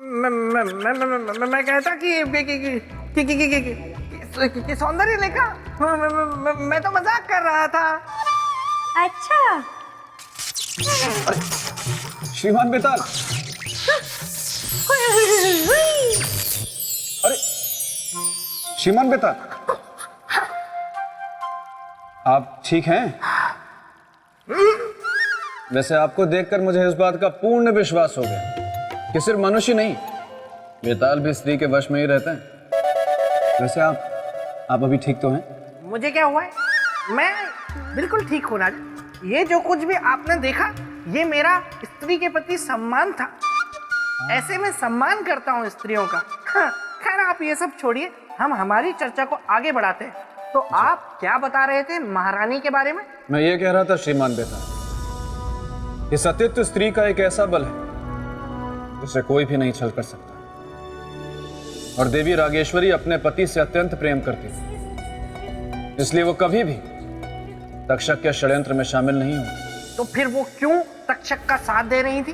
मैं कहता कि सौंदर्य लेखा। मैं तो मजाक कर रहा था। अच्छा श्रीमान बेताल, अरे श्रीमान बेताल, आप ठीक हैं? वैसे आपको देखकर मुझे इस बात का पूर्ण विश्वास हो गया कि सिर्फ मनुष्य नहीं, बेताल भी स्त्री के वश में ही रहते हैं। वैसे आप अभी ठीक तो हैं? मुझे क्या हुआ है? मैं बिल्कुल ठीक हूँ राजन। ये जो कुछ भी आपने देखा, ये मेरा स्त्री के प्रति सम्मान था। ऐसे में सम्मान करता हूँ स्त्रियों का। खैर आप ये सब छोड़िए, हम हमारी चर्चा को आगे बढ़ाते हैं। तो आप क्या बता रहे थे महारानी के बारे में? मैं ये कह रहा था श्रीमान बेताल, कि सतीत्व स्त्री का एक ऐसा बल है जिसे कोई भी नहीं छल कर सकता, और देवी रागेश्वरी अपने पति से अत्यंत प्रेम करती थी, इसलिए वो कभी भी तक्षक के षड्यंत्र में शामिल नहीं हुई। तो फिर वो क्यों तक्षक का साथ दे रही थी?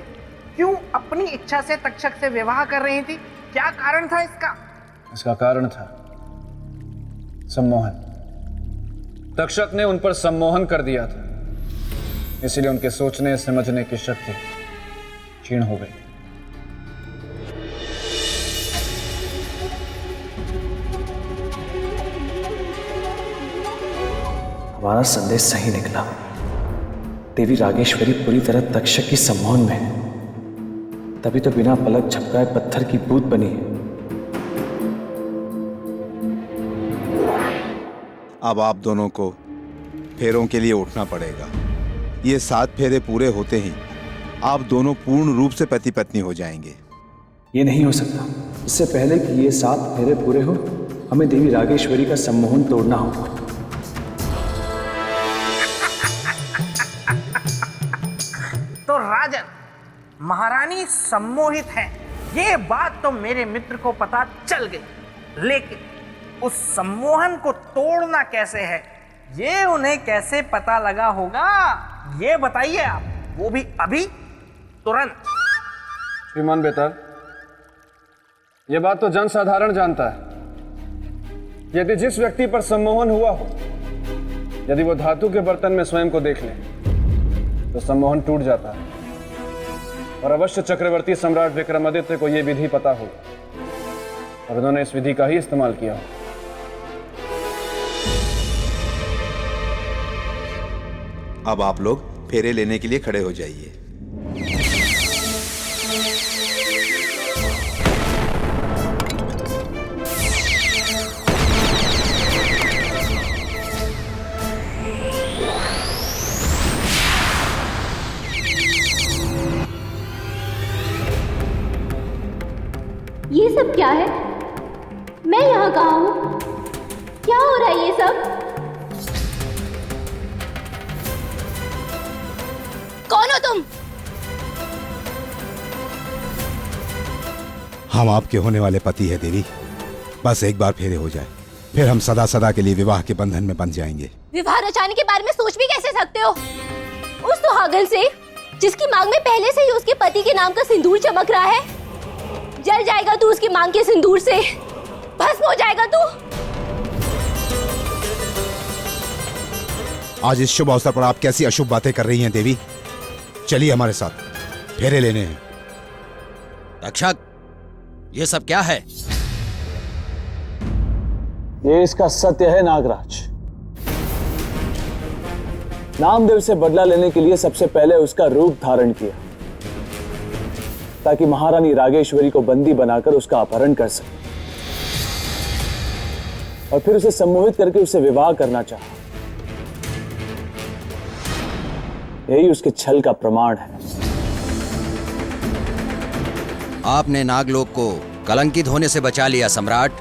क्यों अपनी इच्छा से तक्षक से विवाह कर रही थी? क्या कारण था इसका? इसका कारण था सम्मोहन। तक्षक ने उन पर सम्मोहन कर दिया था, इसलिए उनके सोचने समझने की शक्ति क्षीण हो गई। हमारा संदेश सही निकला। देवी रागेश्वरी पूरी तरह तक्षक की सम्मोहन में है, तभी तो बिना पलक झपकाए पत्थर की बूंद बनी है। अब आप दोनों को फेरों के लिए उठना पड़ेगा। ये 7 फेरे पूरे होते ही आप दोनों पूर्ण रूप से पति पत्नी हो जाएंगे। ये नहीं हो सकता। इससे पहले कि ये 7 फेरे पूरे हो, हमें देवी रागेश्वरी का सम्मोहन तोड़ना होगा। तो राजन, महारानी सम्मोहित है, ये बात तो मेरे मित्र को पता चल गई, लेकिन उस सम्मोहन को तोड़ना कैसे है, ये उन्हें कैसे पता लगा होगा, ये बताइए आप, वो भी अभी, तुरंत। श्रीमान बेताल, ये बात तो जन साधारण जानता है। यदि जिस व्यक्ति पर सम्मोहन हुआ हो, यदि वो धातु के बर्तन में स्वयं को देख ले, तो सम्मोहन टूट जाता है। और अवश्य चक्रवर्ती सम्राट विक्रमादित्य को यह विधि पता हो, और उन्होंने इस विधि का ही इस्तेमाल किया हो। अब आप लोग फेरे लेने के लिए खड़े हो जाइए। ये सब क्या है? मैं यहाँ कहाँ हूँ? क्या हो रहा है ये सब? कौन हो तुम? हम आपके होने वाले पति है देवी। बस एक बार फेरे हो जाए, फिर हम सदा सदा के लिए विवाह के बंधन में बंध जाएंगे। विवाह रचाने के बारे में सोच भी कैसे सकते हो? उस सुहागन से जिसकी मांग में पहले से ही उसके पति के नाम का सिंदूर चमक रहा है। जल जाएगा तू उसकी मांग के सिंदूर से, भस्म हो जाएगा तू। आज इस शुभ अवसर पर आप कैसी अशुभ बातें कर रही हैं देवी? चलिए हमारे साथ, फेरे लेने हैं। तक्षक, ये सब क्या है? ये इसका सत्य है नागराज। नामदेव से बदला लेने के लिए सबसे पहले उसका रूप धारण किया, ताकि महारानी रागेश्वरी को बंदी बनाकर उसका अपहरण कर सके, और फिर उसे सम्मोहित करके उससे विवाह करना चाहा। यही उसके छल का प्रमाण है। आपने नागलोक को कलंकित होने से बचा लिया सम्राट।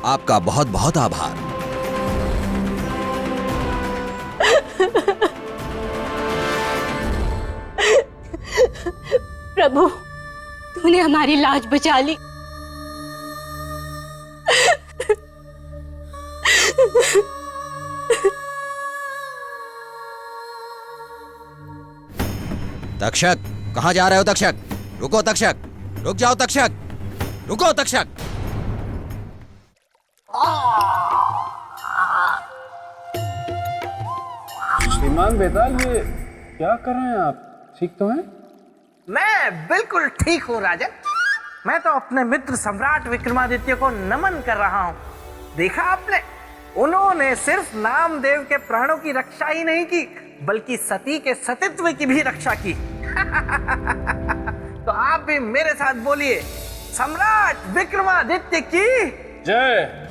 आपका बहुत बहुत आभार। प्रभु, तूने हमारी लाज बचा ली। तक्षक, कहां जा रहे हो तक्षक? रुको तक्षक, रुक जाओ तक्षक, रुको तक्षक। श्रीमान बेताल, ये क्या कर रहे हैं आप? ठीक तो हैं? मैं बिल्कुल ठीक हूँ राजन। मैं तो अपने मित्र सम्राट विक्रमादित्य को नमन कर रहा हूँ। देखा आपने, उन्होंने सिर्फ नामदेव के प्राणों की रक्षा ही नहीं की, बल्कि सती के सतीत्व की भी रक्षा की। तो आप भी मेरे साथ बोलिए, सम्राट विक्रमादित्य की जय।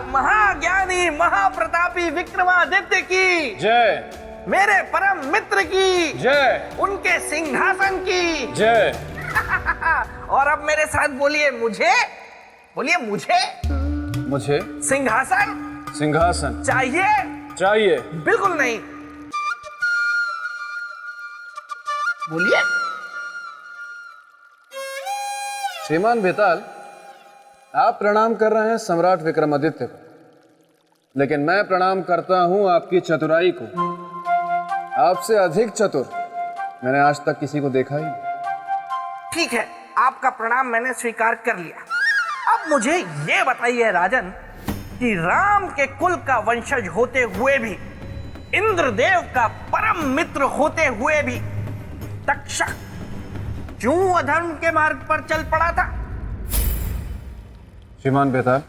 महाज्ञानी महाप्रतापी विक्रमादित्य की जय। मेरे परम मित्र की जय। उनके सिंहासन की जय। और अब मेरे साथ बोलिए, मुझे बोलिए, मुझे मुझे सिंहासन सिंहासन चाहिए? चाहिए। बिल्कुल नहीं। बोलिए। श्रीमान बेताल, आप प्रणाम कर रहे हैं सम्राट विक्रमादित्य को, लेकिन मैं प्रणाम करता हूं आपकी चतुराई को। आपसे अधिक चतुर मैंने आज तक किसी को देखा ही नहीं। ठीक है, आपका प्रणाम मैंने स्वीकार कर लिया। अब मुझे ये बताइए राजन, कि राम के कुल का वंशज होते हुए भी, इंद्रदेव का परम मित्र होते हुए भी तक्षक क्यों अधर्म के मार्ग पर चल पड़ा था? श्रीमान बेताल,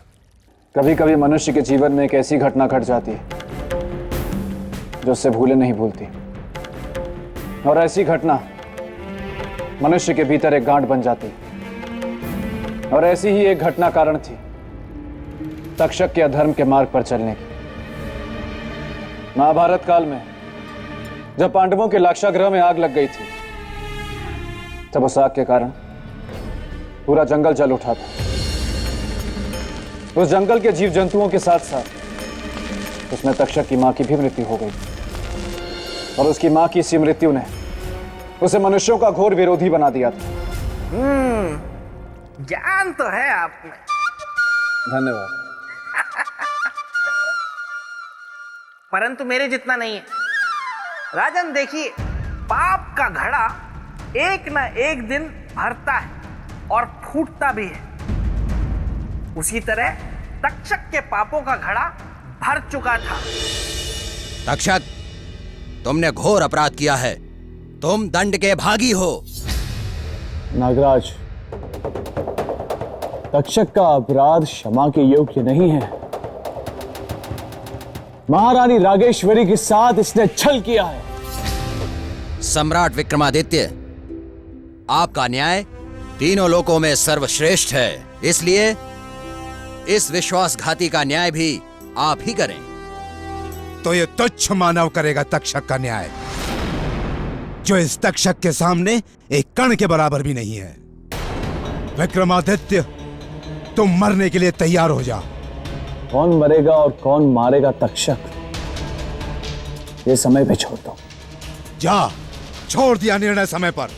कभी कभी मनुष्य के जीवन में एक ऐसी घटना घट जाती है जो उससे भूले नहीं भूलती, और ऐसी घटना मनुष्य के भीतर एक गांठ बन जाती है। और ऐसी ही एक घटना कारण थी तक्षक के अधर्म के मार्ग पर चलने की। महाभारत काल में जब पांडवों के लाक्षागृह में आग लग गई थी, तब उस आग के कारण पूरा जंगल जल उठा था। उस जंगल के जीव जंतुओं के साथ साथ उसमें तक्षक की मां की भी मृत्यु हो गई, और उसकी मां की इसी मृत्यु ने उसे मनुष्यों का घोर विरोधी बना दिया था। ज्ञान तो है आप में। धन्यवाद। परंतु मेरे जितना नहीं है राजन। देखिए, पाप का घड़ा एक न एक दिन भरता है और फूटता भी है। उसी तरह तक्षक के पापों का घड़ा भर चुका था। तक्षक, तुमने घोर अपराध किया है। तुम दंड के भागी हो। नागराज, तक्षक का अपराध क्षमा के योग्य नहीं है। महारानी रागेश्वरी के साथ इसने छल किया है। सम्राट विक्रमादित्य, आपका न्याय तीनों लोकों में सर्वश्रेष्ठ है, इसलिए इस विश्वासघाती का न्याय भी आप ही करें। तो ये तुच्छ मानव करेगा तक्षक का न्याय, जो इस तक्षक के सामने एक कण के बराबर भी नहीं है। विक्रमादित्य, तुम मरने के लिए तैयार हो जा। कौन मरेगा और कौन मारेगा तक्षक, ये समय पे छोड़ दो। जा, छोड़ दिया निर्णय समय पर।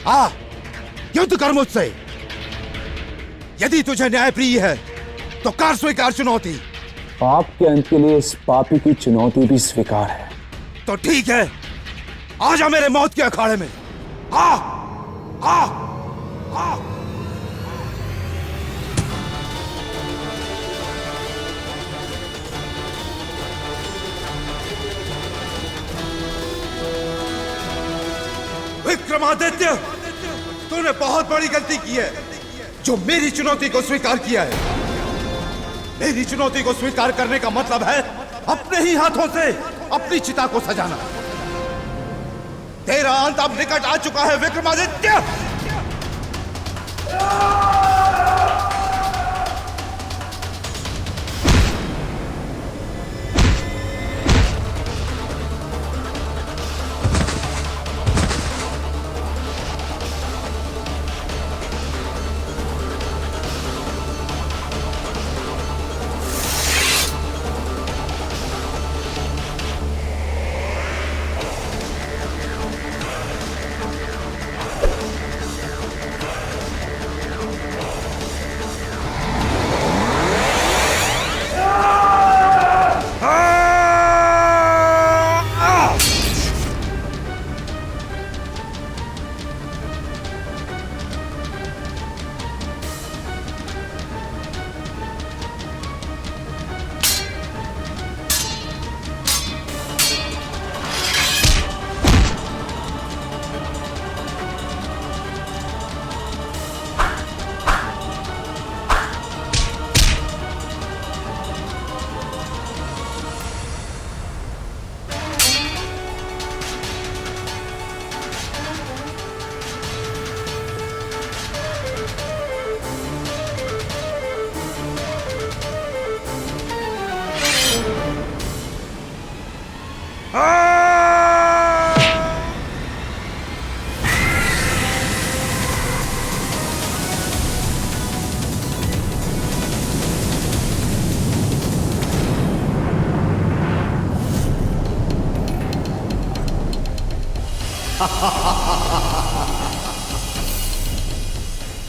आ, युद्ध कर मुझसे। यदि तुझे न्याय प्रिय है तो कर स्वीकार चुनौती। पाप के अंत के लिए इस पापी की चुनौती भी स्वीकार है। तो ठीक है, आजा मेरे मौत के अखाड़े में। आ, आ, आ। विक्रमादित्य, तूने बहुत बड़ी गलती की है जो मेरी चुनौती को स्वीकार किया है। मेरी चुनौती को स्वीकार करने का मतलब है अपने ही हाथों से अपनी चिता को सजाना। तेरा अंत अब निकट आ चुका है विक्रमादित्य।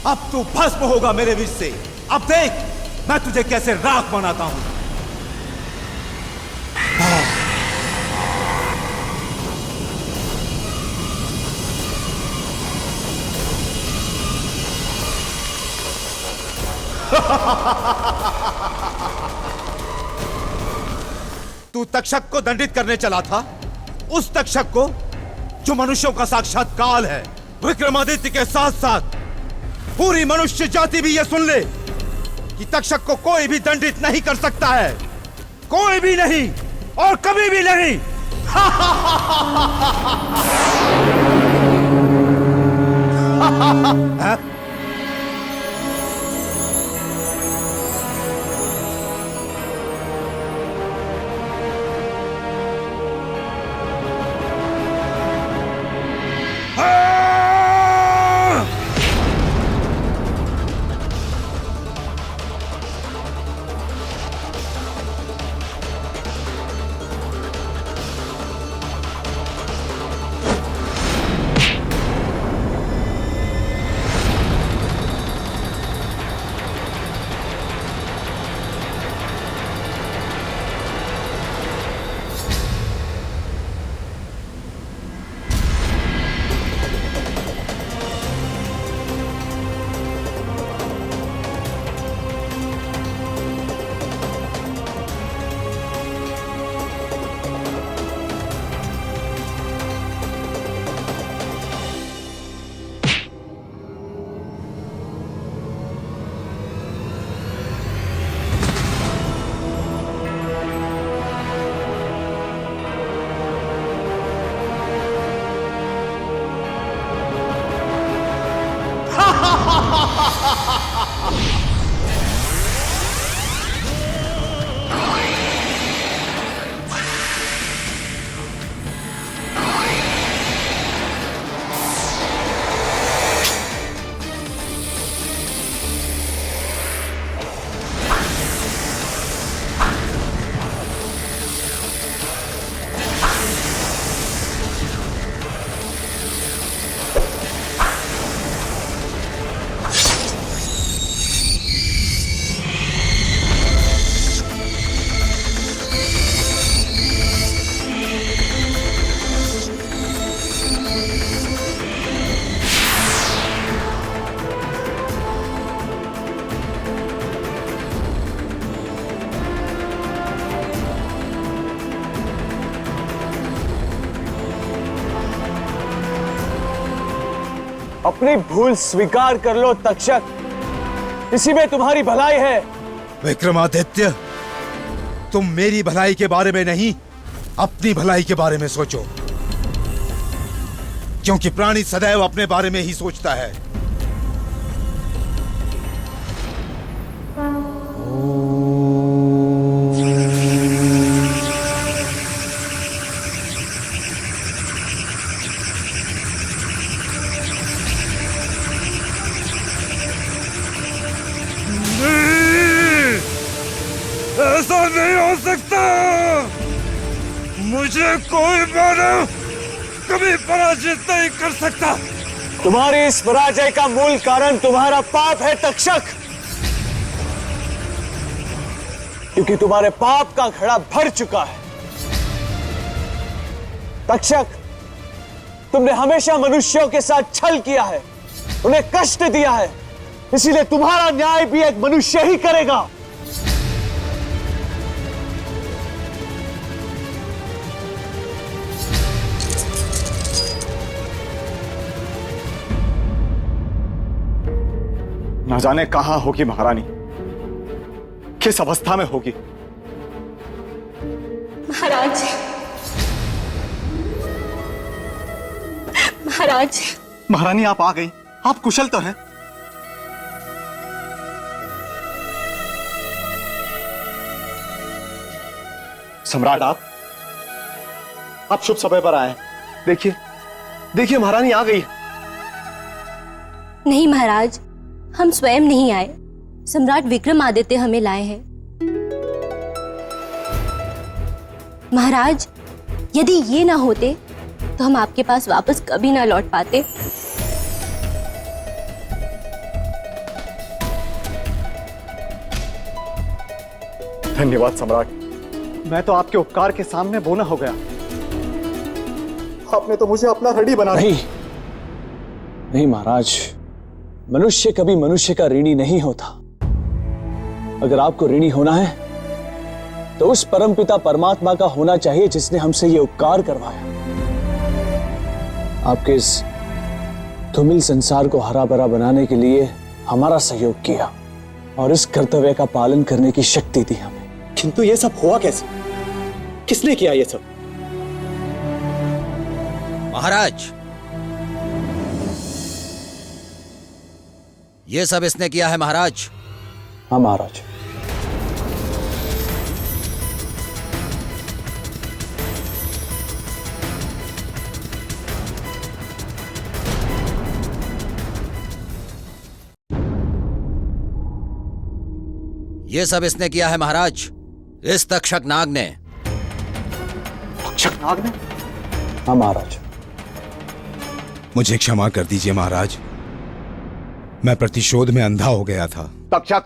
अब तू भस्म होगा मेरे विष से। अब देख मैं तुझे कैसे राख बनाता हूं। तू तक्षक को दंडित करने चला था, उस तक्षक को जो मनुष्यों का साक्षात काल है। विक्रमादित्य के साथ साथ पूरी मनुष्य जाति भी यह सुन ले कि तक्षक को कोई भी दंडित नहीं कर सकता है, कोई भी नहीं और कभी भी नहीं। अपनी भूल स्वीकार कर लो तक्षक, इसी में तुम्हारी भलाई है। विक्रमादित्य, तुम मेरी भलाई के बारे में नहीं, अपनी भलाई के बारे में सोचो, क्योंकि प्राणी सदैव अपने बारे में ही सोचता है। ऐसा नहीं हो सकता। मुझे कोई मानव कभी पराजित नहीं कर सकता। तुम्हारी इस पराजय का मूल कारण तुम्हारा पाप है तक्षक, क्योंकि तुम्हारे पाप का घड़ा भर चुका है। तक्षक, तुमने हमेशा मनुष्यों के साथ छल किया है, उन्हें कष्ट दिया है, इसीलिए तुम्हारा न्याय भी एक मनुष्य ही करेगा। न जाने कहां होगी महारानी, किस अवस्था में होगी। महाराज, महाराज। महारानी आप आ गई, आप कुशल तो हैं? सम्राट, आप शुभ समय पर आए। देखिए देखिए महारानी आ गई। नहीं महाराज, हम स्वयं नहीं आए, सम्राट विक्रमादित्य हमें लाए हैं। महाराज, यदि ये ना होते तो हम आपके पास वापस कभी ना लौट पाते। धन्यवाद सम्राट, मैं तो आपके उपकार के सामने बोना हो गया। आपने तो मुझे अपना ऋणी बना दिया। नहीं महाराज, मनुष्य कभी मनुष्य का ऋणी नहीं होता। अगर आपको ऋणी होना है तो उस परमपिता परमात्मा का होना चाहिए जिसने हमसे ये उपकार करवाया, आपके इस धूमिल संसार को हरा भरा बनाने के लिए हमारा सहयोग किया और इस कर्तव्य का पालन करने की शक्ति दी हमें। किंतु ये सब हुआ कैसे? किसने किया ये सब? महाराज, ये सब इसने किया है महाराज। हाँ महाराज। ये सब इसने किया है महाराज, इस तक्षक नाग ने। तक्षक नाग ने? हाँ महाराज। मुझे क्षमा कर दीजिए महाराज, मैं प्रतिशोध में अंधा हो गया था। तक्षक,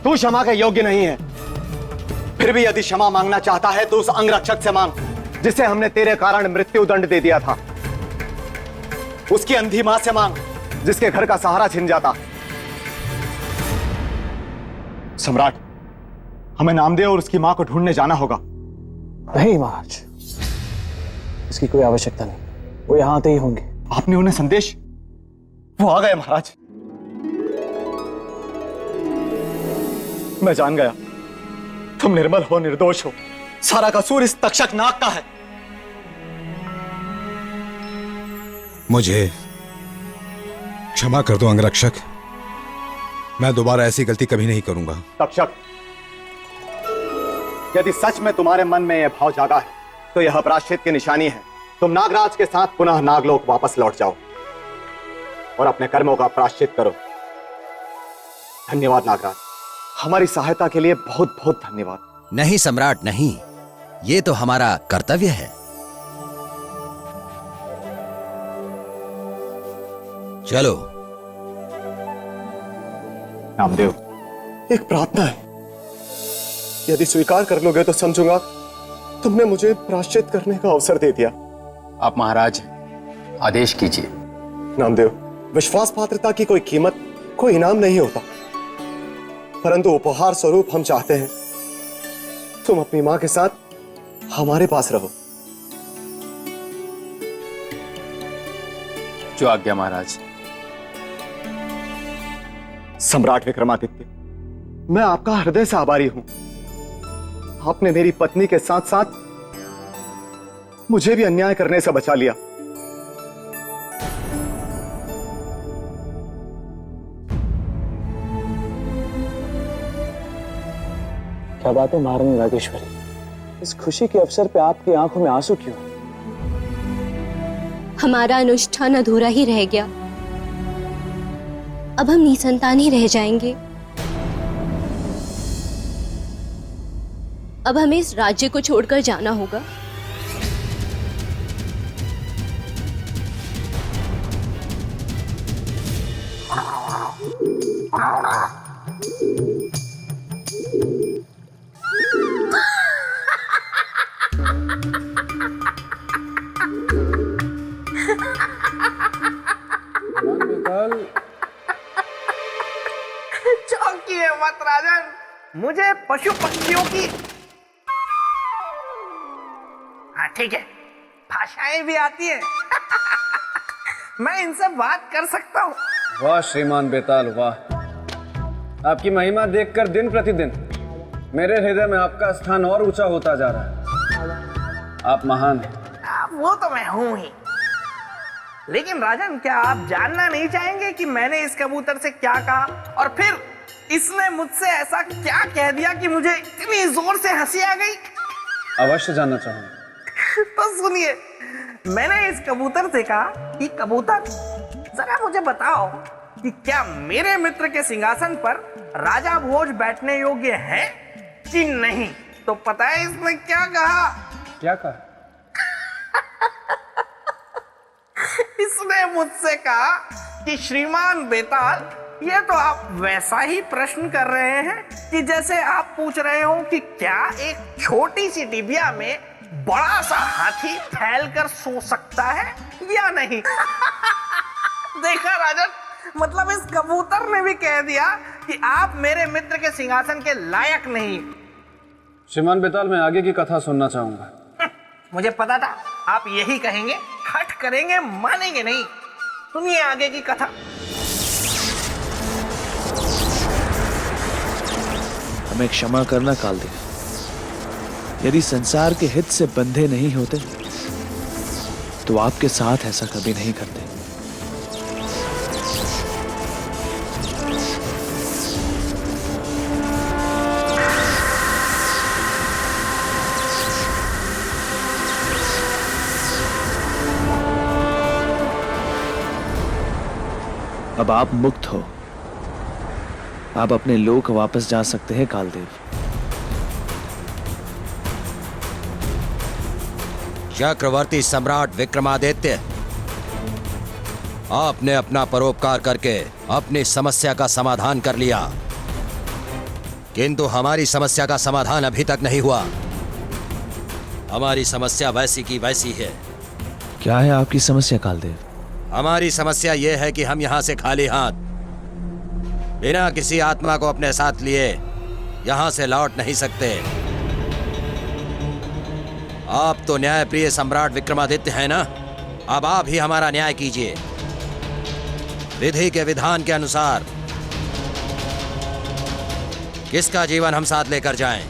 तू क्षमा के योग्य नहीं है। फिर भी यदि क्षमा मांगना चाहता है तो उस अंगरक्षक से मांग जिसे हमने तेरे कारण मृत्यु दंड दे दिया था। उसकी अंधी मां से मांग जिसके घर का सहारा छिन जाता। सम्राट, हमें नामदेव और उसकी मां को ढूंढने जाना होगा। नहीं महाराज, इसकी कोई आवश्यकता नहीं, वो यहां आते ही होंगे। आपने उन्हें संदेश? वो आ गए महाराज। मैं जान गया तुम निर्मल हो, निर्दोष हो। सारा कसूर इस तक्षक नाग का है। मुझे क्षमा कर दो अंगरक्षक, मैं दोबारा ऐसी गलती कभी नहीं करूंगा। तक्षक, यदि सच में तुम्हारे मन में यह भाव जागा है तो यह प्रायश्चित की निशानी है। तुम नागराज के साथ पुनः नागलोक वापस लौट जाओ और अपने कर्मों का प्रायश्चित करो। धन्यवाद नागराज, हमारी सहायता के लिए बहुत बहुत धन्यवाद। नहीं सम्राट नहीं, ये तो हमारा कर्तव्य है। चलो। नामदेव, एक प्रार्थना है, यदि स्वीकार कर लोगे तो समझूंगा तुमने मुझे प्रायश्चित करने का अवसर दे दिया। आप महाराज आदेश कीजिए। नामदेव, विश्वास पात्रता की कोई कीमत, कोई इनाम नहीं होता, परंतु उपहार स्वरूप हम चाहते हैं तुम अपनी मां के साथ हमारे पास रहो। जो आज्ञा महाराज। सम्राट विक्रमादित्य, मैं आपका हृदय से आभारी हूं। आपने मेरी पत्नी के साथ साथ मुझे भी अन्याय करने से बचा लिया। क्या बात है महारानी राजेश्वरी, इस खुशी के अवसर पे आपकी आंखों में आंसू क्यों? हमारा अनुष्ठान अधूरा ही रह गया। अब हम निसंतान ही रह जाएंगे। अब हमें इस राज्य को छोड़कर जाना होगा। चौंकिए मत राजन, मुझे पशु पक्षियों की, हाँ ठीक है, भाषाएं भी आती है। मैं इनसे बात कर सकता हूँ। वाह श्रीमान बेताल वाह, आपकी महिमा देखकर दिन प्रतिदिन मेरे हृदय में आपका स्थान और ऊंचा होता जा रहा है। आप महान हैं। वो तो मैं हूं ही, लेकिन राजन क्या आप जानना नहीं चाहेंगे कि मैंने इस कबूतर से क्या कहा और फिर इसने मुझसे ऐसा क्या कह दिया कि मुझे इतनी जोर से हंसी आ गई? अवश्य जानना चाहूंगा। तो सुनिए, मैंने इस कबूतर से कहा कि कबूतर जरा मुझे बताओ कि क्या मेरे मित्र के सिंहासन पर राजा भोज बैठने योग्य है कि नहीं? तो पता है इसने क्या कहा? क्या कहा? इसने मुझसे कहा कि श्रीमान बेताल, ये तो आप वैसा ही प्रश्न कर रहे हैं कि जैसे आप पूछ रहे हो कि क्या एक छोटी सी डिबिया में बड़ा सा हाथी फैलकर सो सकता है या नहीं। देखा राजन, मतलब इस कबूतर ने भी कह दिया कि आप मेरे मित्र के सिंहासन के लायक नहीं। श्रीमान बेताल, मैं आगे की कथा सुनना चाहूंगा। मुझे पता था आप यही कहेंगे, हट करेंगे, मानेंगे नहीं। सुनिए आगे की कथा। हमें क्षमा करना कालदेव। यदि संसार के हित से बंधे नहीं होते तो आपके साथ ऐसा कभी नहीं करते। अब आप मुक्त हो, आप अपने लोक वापस जा सकते हैं कालदेव। चक्रवर्ती सम्राट विक्रमादित्य, आपने अपना परोपकार करके अपनी समस्या का समाधान कर लिया, किंतु हमारी समस्या का समाधान अभी तक नहीं हुआ। हमारी समस्या वैसी की वैसी है। क्या है आपकी समस्या कालदेव? हमारी समस्या यह है कि हम यहां से खाली हाथ, बिना किसी आत्मा को अपने साथ लिए यहां से लौट नहीं सकते। आप तो न्यायप्रिय सम्राट विक्रमादित्य हैं ना? अब आप ही हमारा न्याय कीजिए। विधि के विधान के अनुसार किसका जीवन हम साथ लेकर जाएं?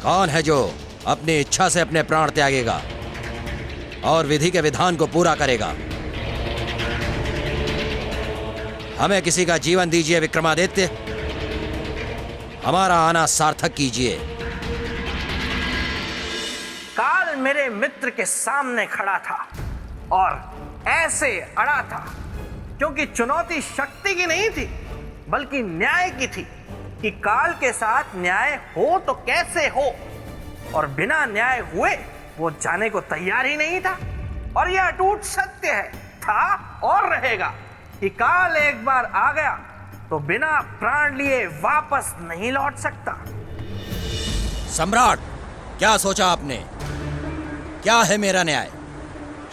कौन है जो अपनी इच्छा से अपने प्राण त्यागेगा और विधि के विधान को पूरा करेगा? हमें किसी का जीवन दीजिए विक्रमादित्य, हमारा आना सार्थक कीजिए। काल मेरे मित्र के सामने खड़ा था और ऐसे अड़ा था क्योंकि चुनौती शक्ति की नहीं थी बल्कि न्याय की थी कि काल के साथ न्याय हो तो कैसे हो, और बिना न्याय हुए वो जाने को तैयार ही नहीं था। और यह अटूट सत्य है, था और रहेगा कि काल एक बार आ गया तो बिना प्राण लिए वापस नहीं लौट सकता। सम्राट, क्या सोचा आपने? क्या है मेरा न्याय?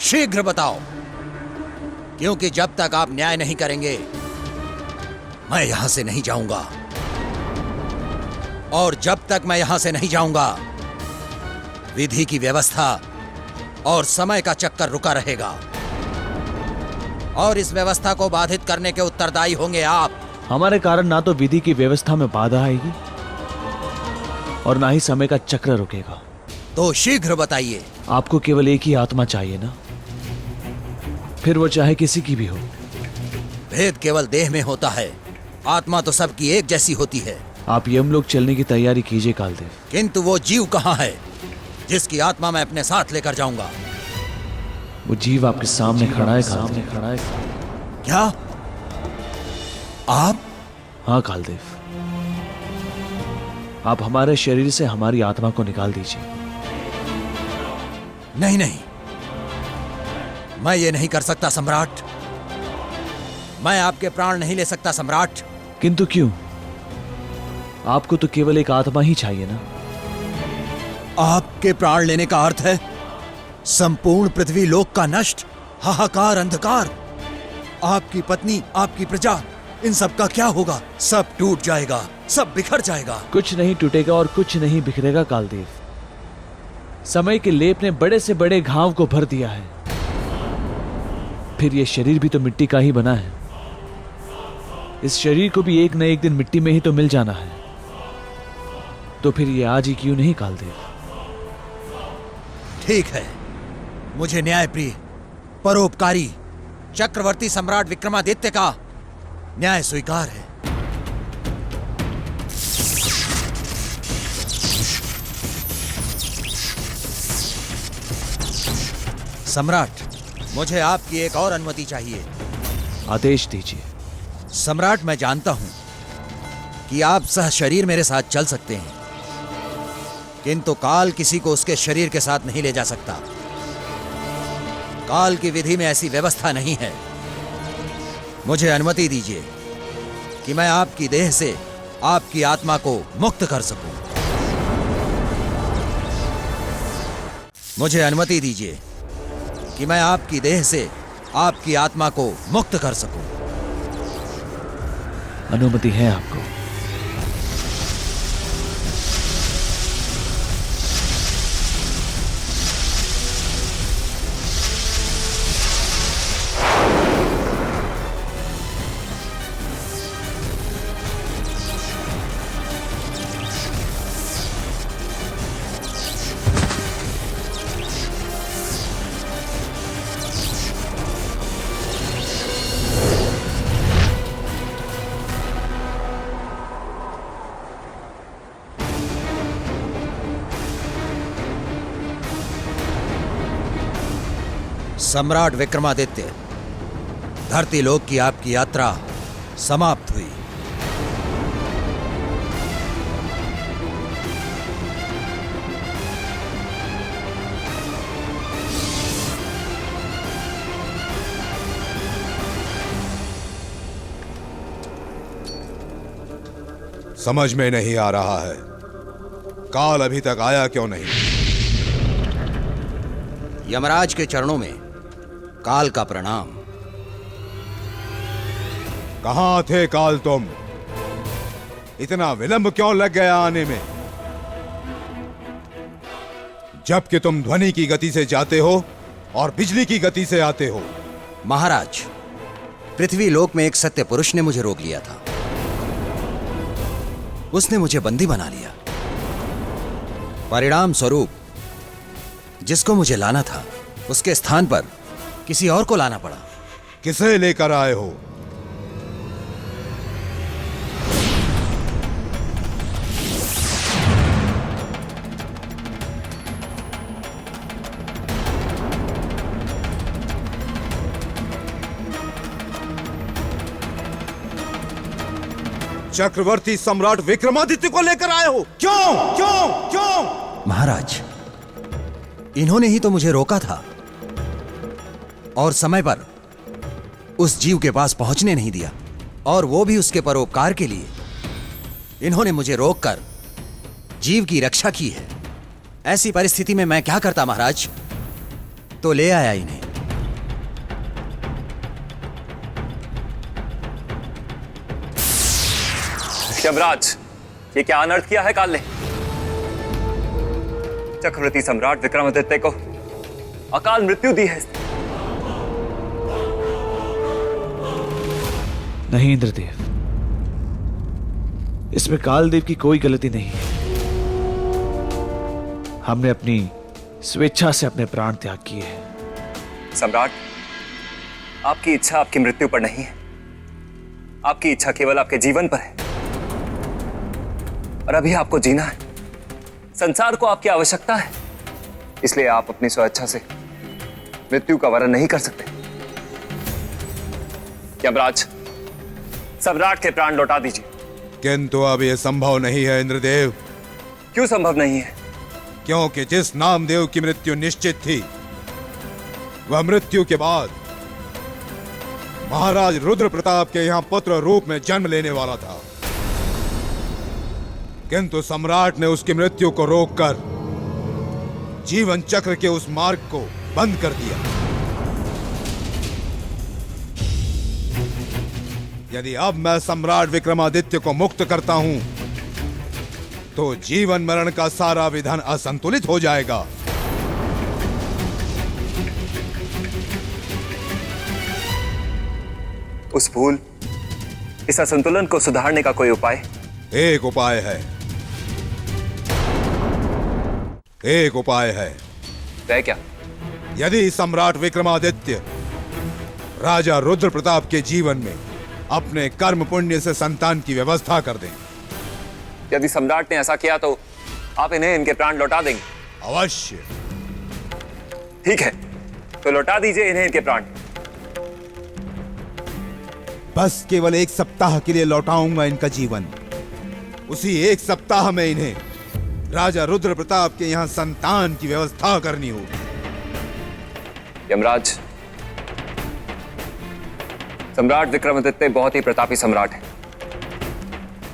शीघ्र बताओ, क्योंकि जब तक आप न्याय नहीं करेंगे मैं यहां से नहीं जाऊंगा, और जब तक मैं यहां से नहीं जाऊंगा विधि की व्यवस्था और समय का चक्कर रुका रहेगा, और इस व्यवस्था को बाधित करने के उत्तरदायी होंगे आप, हमारे कारण ना तो विधि की व्यवस्था में बाधा आएगी और ना ही समय का चक्र रुकेगा। तो शीघ्र बताइए। आपको केवल एक ही आत्मा चाहिए ना, फिर वो चाहे किसी की भी हो। भेद केवल देह में होता है, आत्मा तो सबकी एक जैसी होती है। आप यमलोक चलने की तैयारी कीजिए कालदेव। किंतु वो जीव कहाँ है जिसकी आत्मा मैं अपने साथ लेकर जाऊंगा? वो जीव आपके सामने खड़ा है। क्या आप? हाँ कालदेव, आप हमारे शरीर से हमारी आत्मा को निकाल दीजिए। नहीं नहीं, मैं ये नहीं कर सकता सम्राट। मैं आपके प्राण नहीं ले सकता सम्राट। किंतु क्यों? आपको तो केवल एक आत्मा ही चाहिए ना। आपके प्राण लेने का अर्थ है संपूर्ण पृथ्वी लोक का नष्ट, हाहाकार, अंधकार। आपकी पत्नी, आपकी प्रजा, इन सब का क्या होगा? सब टूट जाएगा, सब बिखर जाएगा। कुछ नहीं टूटेगा और कुछ नहीं बिखरेगा कालदेव। समय के लेप ने बड़े से बड़े घाव को भर दिया है। फिर यह शरीर भी तो मिट्टी का ही बना है। इस शरीर को भी एक न एक दिन मिट्टी में ही तो मिल जाना है। तो फिर ये आज ही क्यों नहीं कालदेव? ठीक है, मुझे न्यायप्रिय, परोपकारी चक्रवर्ती सम्राट विक्रमादित्य का न्याय स्वीकार है। सम्राट, मुझे आपकी एक और अनुमति चाहिए। आदेश दीजिए। सम्राट, मैं जानता हूं कि आप सह शरीर मेरे साथ चल सकते हैं, किंतु काल किसी को उसके शरीर के साथ नहीं ले जा सकता। काल की विधि में ऐसी व्यवस्था नहीं है। मुझे अनुमति दीजिए कि मैं आपकी देह से आपकी आत्मा को मुक्त कर सकूं। मुझे अनुमति दीजिए कि मैं आपकी देह से आपकी आत्मा को मुक्त कर सकूं। अनुमति है आपको। सम्राट विक्रमादित्य, धरती लोक की आपकी यात्रा समाप्त हुई। समझ में नहीं आ रहा है, काल अभी तक आया क्यों नहीं? यमराज के चरणों में काल का प्रणाम। कहां थे काल तुम? इतना विलंब क्यों लग गया आने में? जबकि तुम ध्वनि की गति से जाते हो और बिजली की गति से आते हो। महाराज, पृथ्वी लोक में एक सत्य पुरुष ने मुझे रोक लिया था। उसने मुझे बंदी बना लिया। परिणाम स्वरूप जिसको मुझे लाना था उसके स्थान पर किसी और को लाना पड़ा। किसे लेकर आए हो? चक्रवर्ती सम्राट विक्रमादित्य को लेकर आए हो? क्यों क्यों क्यों? महाराज, इन्होंने ही तो मुझे रोका था और समय पर उस जीव के पास पहुंचने नहीं दिया, और वो भी उसके परोपकार के लिए। इन्होंने मुझे रोककर जीव की रक्षा की है। ऐसी परिस्थिति में मैं क्या करता महाराज? तो ले आया इन्हें। यमराज, ये क्या अनर्थ किया है काल ने? चक्रवर्ती सम्राट विक्रमादित्य को अकाल मृत्यु दी है। नहीं इंद्रदेव, इसमें कालदेव की कोई गलती नहीं है। हमने अपनी स्वेच्छा से अपने प्राण त्याग किए हैं। सम्राट, आपकी इच्छा आपकी मृत्यु पर नहीं है, आपकी इच्छा केवल आपके जीवन पर है। और अभी आपको जीना है, संसार को आपकी आवश्यकता है, इसलिए आप अपनी स्वेच्छा से मृत्यु का वरण नहीं कर सकते। यमराज, सम्राट के प्राण लौटा दीजिए। किंतु अब यह संभव नहीं है इंद्रदेव। क्यों संभव नहीं है? क्योंकि जिस नामदेव की मृत्यु निश्चित थी, वह मृत्यु के बाद महाराज रुद्र प्रताप के यहां पुत्र रूप में जन्म लेने वाला था। किंतु सम्राट ने उसकी मृत्यु को रोककर जीवन चक्र के उस मार्ग को बंद कर दिया। यदि अब मैं सम्राट विक्रमादित्य को मुक्त करता हूं, तो जीवन मरण का सारा विधान असंतुलित हो जाएगा। उस भूल, इस असंतुलन को सुधारने का कोई उपाय? एक उपाय है, एक उपाय है। वह क्या? यदि सम्राट विक्रमादित्य राजा रुद्र प्रताप के जीवन में अपने कर्म पुण्य से संतान की व्यवस्था कर दें। यदि सम्राट ने ऐसा किया तो आप इन्हें इनके प्राण लौटा देंगे? अवश्य। ठीक है, तो लौटा दीजिए इन्हें इनके प्राण। बस केवल एक सप्ताह के लिए लौटाऊंगा इनका जीवन। उसी एक सप्ताह में इन्हें राजा रुद्र प्रताप के यहां संतान की व्यवस्था करनी होगी। यमराज, सम्राट विक्रमादित्य बहुत ही प्रतापी सम्राट है,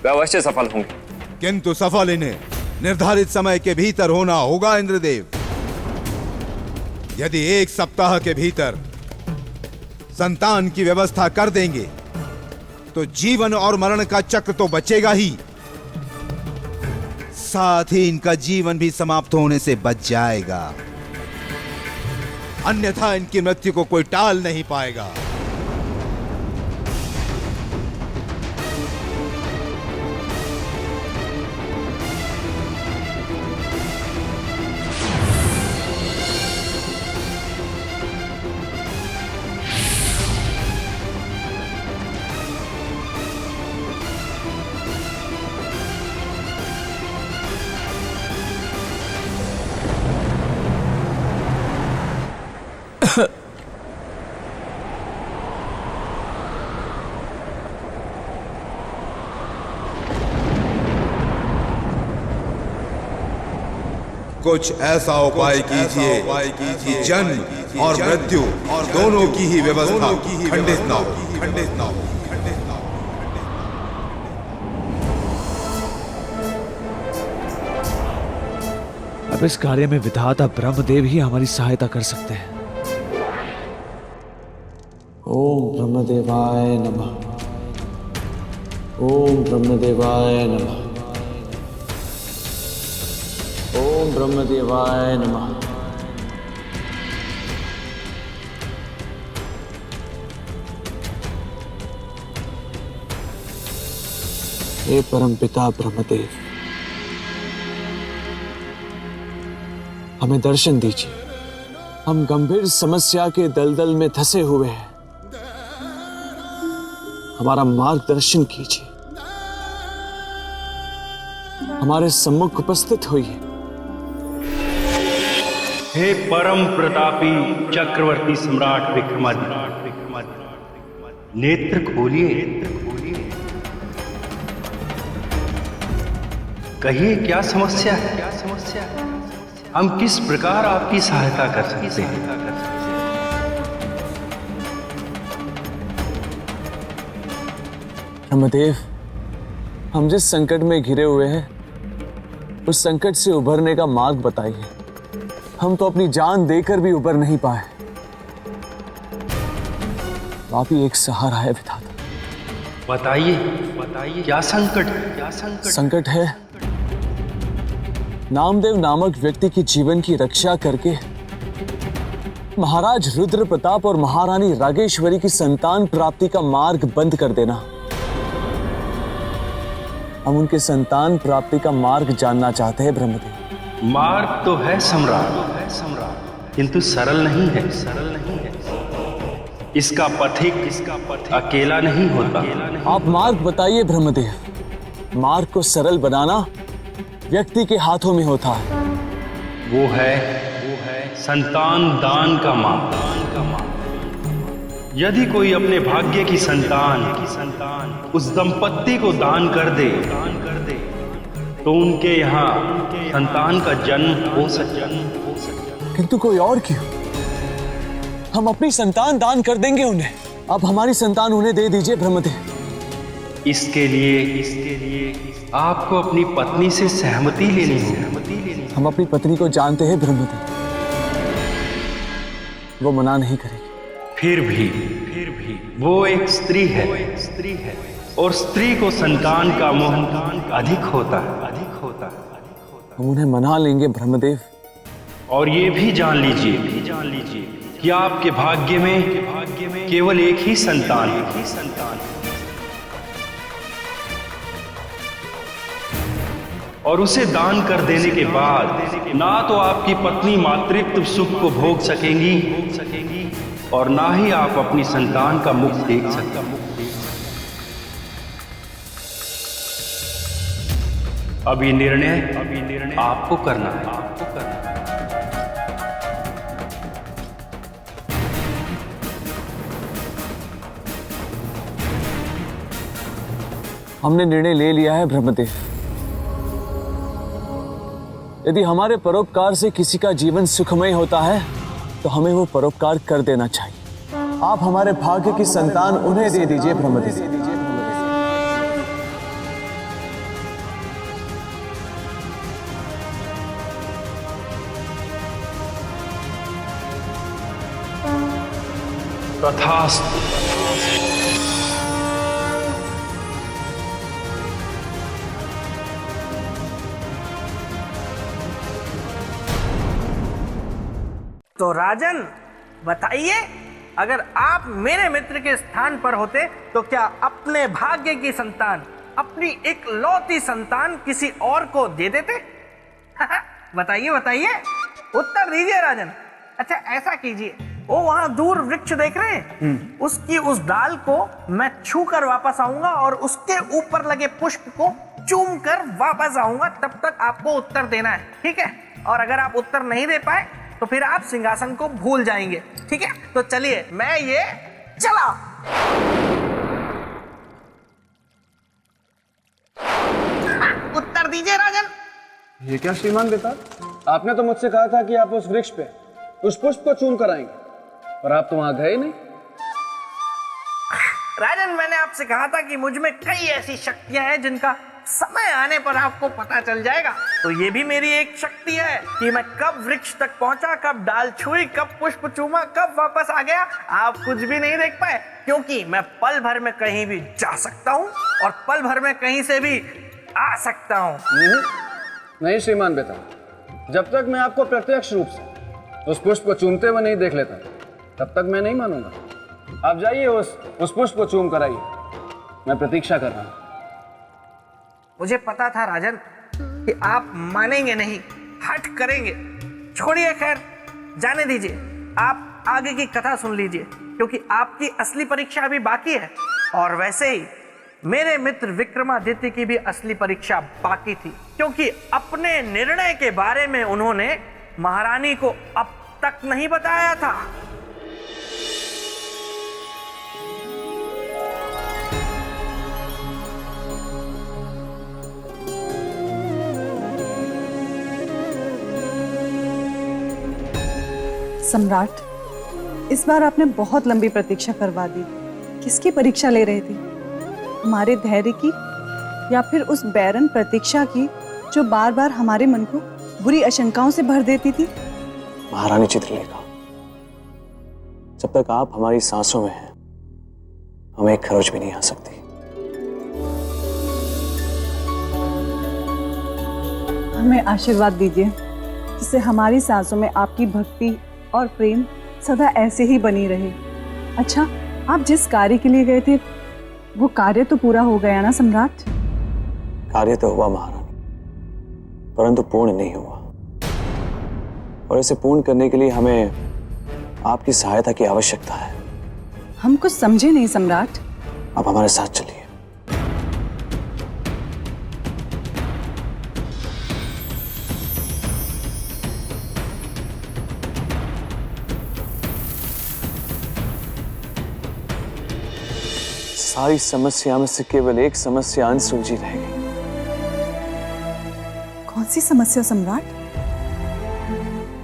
वे अवश्य सफल होंगे। किंतु सफल इन्हें निर्धारित समय के भीतर होना होगा इंद्रदेव। यदि एक सप्ताह के भीतर संतान की व्यवस्था कर देंगे, तो जीवन और मरण का चक्र तो बचेगा ही, साथ ही इनका जीवन भी समाप्त होने से बच जाएगा। अन्यथा इनकी मृत्यु को कोई टाल नहीं पाएगा। कुछ ऐसा उपाय कीजिए कि जन्म और मृत्यु दोनों की ही व्यवस्था खंडित ना हो। अब इस कार्य में विधाता ब्रह्मदेव ही हमारी सहायता कर सकते हैं। ओम ब्रह्मदेवाय नमः। ओम ब्रह्मदेवाय नमः। ओम ब्रह्मदेवाय नमः। हे परमपिता ब्रह्मदेव, हमें दर्शन दीजिए। हम गंभीर समस्या के दलदल में धंसे हुए हैं, हमारा मार्गदर्शन कीजिए। हमारे सम्मुख उपस्थित होइए। हे परम प्रतापी चक्रवर्ती सम्राट विक्रमादित्य, नेत्र खोलिए। कहिए क्या समस्या है? हम किस प्रकार आपकी सहायता कर सकते हैं? ब्रह्मदेव, हम जिस संकट में घिरे हुए हैं, उस संकट से उभरने का मार्ग बताइए। हम तो अपनी जान देकर भी उबर नहीं पाए। आप ही एक सहारा है विधाता। बताइए बताइए, क्या संकट है? क्या संकट? संकट है नामदेव नामक व्यक्ति की जीवन की रक्षा करके महाराज रुद्र प्रताप और महारानी रागेश्वरी की संतान प्राप्ति का मार्ग बंद कर देना। हम उनके संतान प्राप्ति का मार्ग जानना चाहते हैं ब्रह्मदेव। मार्ग तो है सम्राट, किंतु सरल नहीं है। इसका पथिक अकेला नहीं होता। आप मार्ग बताइए ब्रह्मदेव। मार्ग को सरल बनाना व्यक्ति के हाथों में होता है। वो है संतान दान का मार्ग। यदि कोई अपने भाग्य की संतान उस दंपत्ति को दान कर दे तो उनके यहाँ संतान का जन्म हो सकता है। किंतु कोई और क्यों? हम अपनी संतान दान कर देंगे उन्हें। अब हमारी संतान उन्हें दे दीजिए ब्रह्मदेव। इसके लिए आपको अपनी पत्नी से सहमति लेनी होगी। हम अपनी पत्नी को जानते हैं ब्रह्मदेव, वो मना नहीं करेगी। फिर भी वो एक स्त्री है और स्त्री को संतान का मोह अधिक होता है। हम उन्हें मना लेंगे ब्रह्मदेव। और ये भी जान लीजिए कि आपके भाग्य में केवल एक ही संतान है। और उसे दान कर देने के बाद ना तो आपकी पत्नी मातृत्व सुख को भोग सकेंगी और ना ही आप अपनी संतान का मुख देख सकते। अभी निर्णय आपको करना है। हमने निर्णय ले लिया है ब्रह्मदेव। यदि हमारे परोपकार से किसी का जीवन सुखमय होता है तो हमें वो परोपकार कर देना चाहिए। आप हमारे भाग्य की संतान उन्हें दे दीजिए ब्रह्मदेव। तथास्तु। तो राजन बताइए, अगर आप मेरे मित्र के स्थान पर होते तो क्या अपने भाग्य की संतान, अपनी एक लौती संतान किसी और को दे देते? बताइए उत्तर दीजिए राजन। अच्छा ऐसा कीजिए, वो वहां दूर वृक्ष देख रहे हैं, उसकी उस डाल को मैं छू कर वापस आऊंगा और उसके ऊपर लगे पुष्प को चूम कर वापस आऊंगा। तब तक आपको उत्तर देना है, ठीक है? और अगर आप उत्तर नहीं दे पाए तो फिर आप सिंहासन को भूल जाएंगे, ठीक है? तो चलिए मैं ये चला। उत्तर दीजिए राजन। ये क्या श्रीमान बेताल, आपने तो मुझसे कहा था कि आप उस वृक्ष पे उस पुष्प को चूम कर आएंगे, पर आप तो वहां गए नहीं। राजन मैंने आपसे कहा था कि मुझ में कई ऐसी शक्तियां हैं जिनका समय आने पर आपको पता चल जाएगा। तो ये भी मेरी एक शक्ति है कि मैं कब वृक्ष तक पहुंचा, कब डाल छुई, कब पुष्प चूमा, कब वापस आ गया, आप कुछ भी नहीं देख पाए, क्योंकि मैं पल भर में कहीं भी जा सकता हूं और पल भर में कहीं से भी आ सकता हूं। नहीं श्रीमान बेताल, जब तक मैं आपको प्रत्यक्ष रूप से उस पुष्प को चूमते हुए नहीं देख लेता तब तक मैं नहीं मानूंगा। आप जाइए उस पुष्प को चूम कर आइए, मैं प्रतीक्षा कर रहा हूं। मुझे पता था राजन कि आप मानेंगे नहीं, हट करेंगे। छोड़िए, खैर जाने दीजिए, आप आगे की कथा सुन लीजिए, क्योंकि आपकी असली परीक्षा अभी बाकी है। और वैसे ही मेरे मित्र विक्रमादित्य की भी असली परीक्षा बाकी थी, क्योंकि अपने निर्णय के बारे में उन्होंने महारानी को अब तक नहीं बताया था। सम्राट, इस बार आपने बहुत लंबी प्रतीक्षा करवा दी। किसकी परीक्षा ले रहे थे? हमारे धैर्य की या फिर उस बैरन प्रतीक्षा की जो बार बार हमारे मन को बुरी आशंकाओं से भर देती थी? महारानी चित्रलेखा, जब तक आप हमारी सांसों में हैं, हमें एक खरोच भी नहीं आ सकती। हमें आशीर्वाद दीजिए जिससे हमारी सांसों में आपकी भक्ति और प्रेम सदा ऐसे ही बनी रहे। अच्छा, आप जिस कार्य के लिए गए थे वो कार्य तो पूरा हो गया ना सम्राट? कार्य तो हुआ महारानी, परंतु पूर्ण नहीं हुआ, और इसे पूर्ण करने के लिए हमें आपकी सहायता की आवश्यकता है। हम कुछ समझे नहीं सम्राट। आप हमारे साथ चलिए। सारी समस्या में से केवल एक समस्या अनसुलझी रह गई। कौन सी समस्या सम्राट?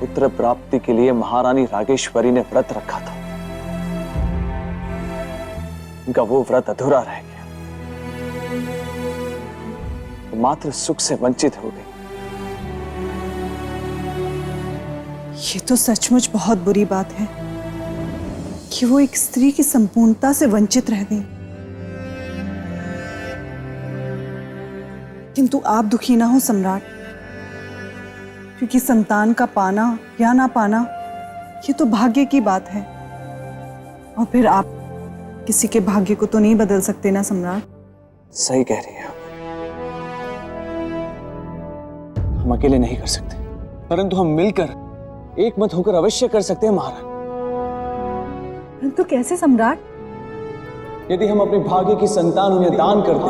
पुत्र प्राप्ति के लिए महारानी रागेश्वरी ने व्रत रखा था, उनका वो व्रत अधूरा रह गया, वो मात्र सुख से वंचित हो गई। ये तो सचमुच बहुत बुरी बात है कि वो एक स्त्री की संपूर्णता से वंचित रह गई। किंतु आप दुखी ना हो सम्राट, क्योंकि संतान का पाना या ना पाना ये तो भाग्य की बात है, और फिर आप किसी के भाग्य को तो नहीं बदल सकते ना सम्राट। सही कह रही है आप। हम अकेले नहीं कर सकते, परंतु हम मिलकर एक मत होकर अवश्य कर सकते हैं महाराज। परंतु कैसे सम्राट? यदि हम अपने भाग्य की संतान उन्हें दान कर दें,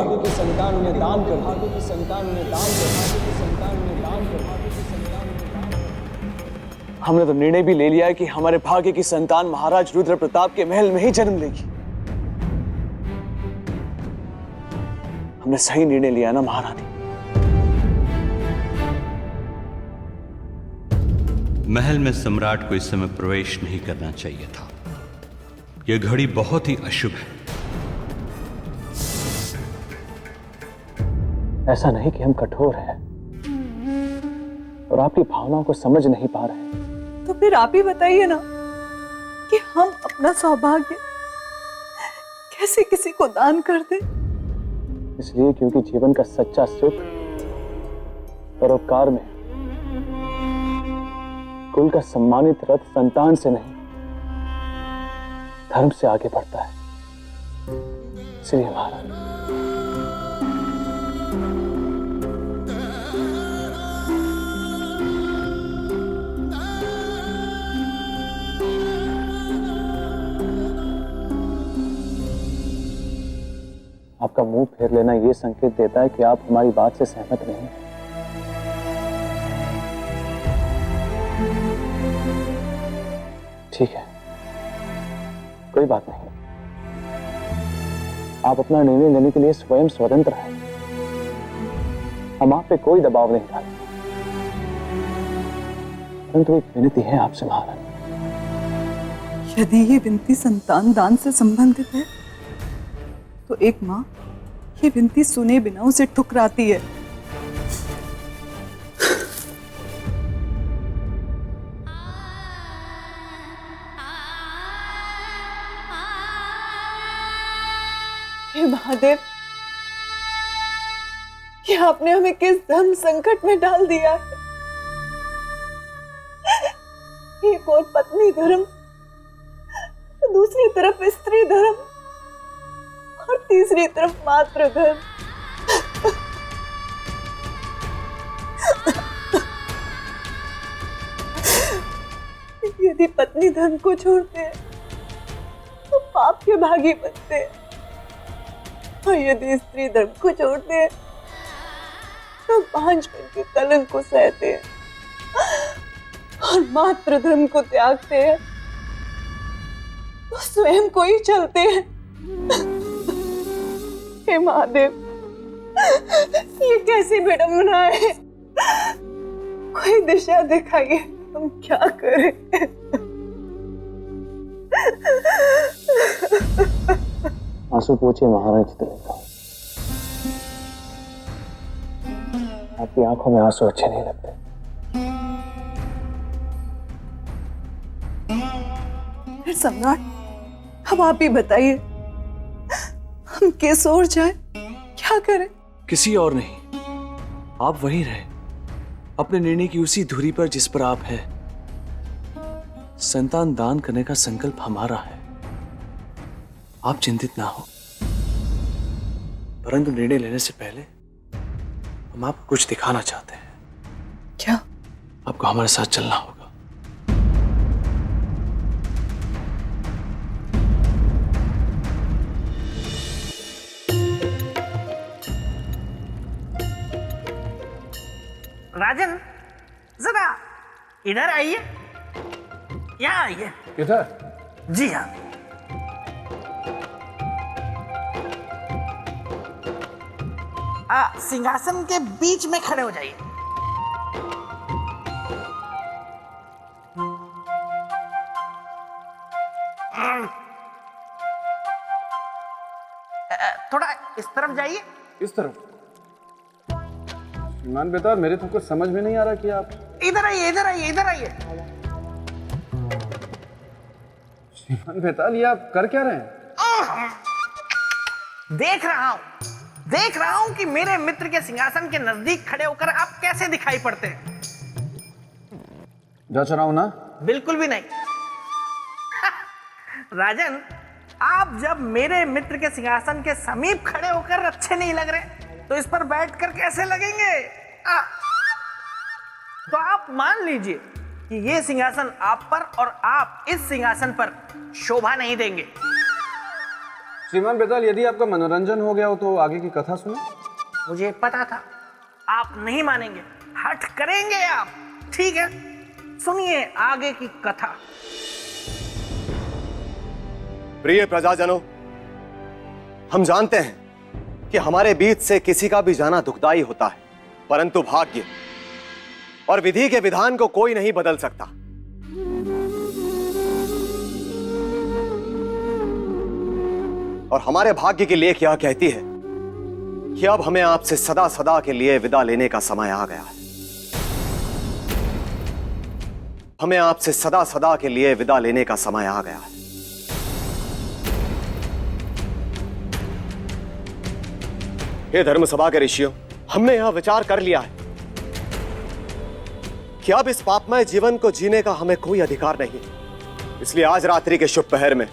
हमने तो निर्णय भी ले लिया है कि हमारे भाग्य की संतान महाराज रुद्र प्रताप के महल में ही जन्म लेगी। हमने सही निर्णय लिया ना महारानी? महल में सम्राट को इस समय प्रवेश नहीं करना चाहिए था। यह घड़ी बहुत ही अशुभ है। ऐसा नहीं कि हम कठोर हैं और आपकी भावनाओं को समझ नहीं पा रहे। तो फिर आप ही बताइए ना कि हम अपना सौभाग्य कैसे किसी को दान कर दें? इसलिए क्योंकि जीवन का सच्चा सुख परोपकार में, कुल का सम्मानित रथ संतान से नहीं धर्म से आगे बढ़ता है। इसलिए महाराज आपका मुंह फेर लेना यह संकेत देता है कि आप हमारी बात से सहमत नहीं। ठीक है, कोई बात नहीं। आप अपना निर्णय लेने के लिए स्वयं स्वतंत्र हैं। हम आप पे कोई दबाव नहीं डालते, परंतु एक विनती है आपसे महाराज। यदि ये विनती संतान दान से संबंधित है तो एक माँ ये विनती सुने बिना उसे ठुकराती है। हे महादेव, ये आपने हमें किस धर्म संकट में डाल दिया है। एक और पत्नी धर्म, दूसरी तरफ स्त्री धर्म, और तीसरी तरफ मातृ धर्म। यदि पत्नी धर्म को छोड़ते हैं तो पाप के भागी बनते हैं, और यदि स्त्री धर्म को छोड़ते हैं तो बांझपन के कलंक को सहते हैं, और मातृ धर्म को त्यागते हैं तो स्वयं को ही चलते हैं। हे महादेव, ये कैसी विडंबना है? कोई दिशा दिखाइए, हम क्या करें? आंसू पोछिए महाराज चित्रलेखा। आपकी आंखों में आंसू अच्छे नहीं लगते। फिर सम्राट, अब आप ही बताइए, हम किस ओर जाएं? क्या करें? किसी और नहीं, आप वहीं रहे, अपने निर्णय की उसी धुरी पर जिस पर आप हैं। संतान दान करने का संकल्प हमारा है, आप चिंतित ना हो, परंतु निर्णय लेने से पहले हम आपको कुछ दिखाना चाहते हैं। क्या? आपको हमारे साथ चलना होगा। राजन, जरा इधर आइए। यहाँ आइए। इधर? जी हाँ। सिंहासन के बीच में खड़े हो जाइए। थोड़ा इस तरफ जाइए। इस तरफ? श्रीमान बेताल, मेरे तो कुछ समझ में नहीं आ रहा कि आप इधर आइए, इधर आइए, इधर आइए। श्रीमान बेताल, ये आप कर क्या रहे हैं? देख रहा हूं कि मेरे मित्र के सिंहासन के नजदीक खड़े होकर आप कैसे दिखाई पड़ते हैं। जच रहा हूं ना? बिल्कुल भी नहीं। राजन, आप जब मेरे मित्र के सिंहासन के समीप खड़े होकर अच्छे नहीं लग रहे, तो इस पर बैठकर कैसे लगेंगे? तो आप मान लीजिए कि ये सिंहासन आप पर और आप इस सिंहासन पर शोभा नहीं देंगे। श्रीमान बेताल, यदि आपका मनोरंजन हो गया हो तो आगे की कथा सुनो। मुझे पता था आप नहीं मानेंगे, हट करेंगे आप। ठीक है, सुनिए आगे की कथा। प्रिय प्रजाजनों, हम जानते हैं कि हमारे बीच से किसी का भी जाना दुखदाई होता है, परंतु भाग्य और विधि के विधान को कोई नहीं बदल सकता। और हमारे भाग्य की लेख यह कहती है कि अब हमें आपसे सदा सदा के लिए विदा लेने का समय आ गया है। हमें आपसे सदा सदा के लिए विदा लेने का समय आ गया है। हे धर्मसभा के ऋषियों, हमने यह विचार कर लिया है कि अब इस पापमय जीवन को जीने का हमें कोई अधिकार नहीं। इसलिए आज रात्रि के शुभ पहर में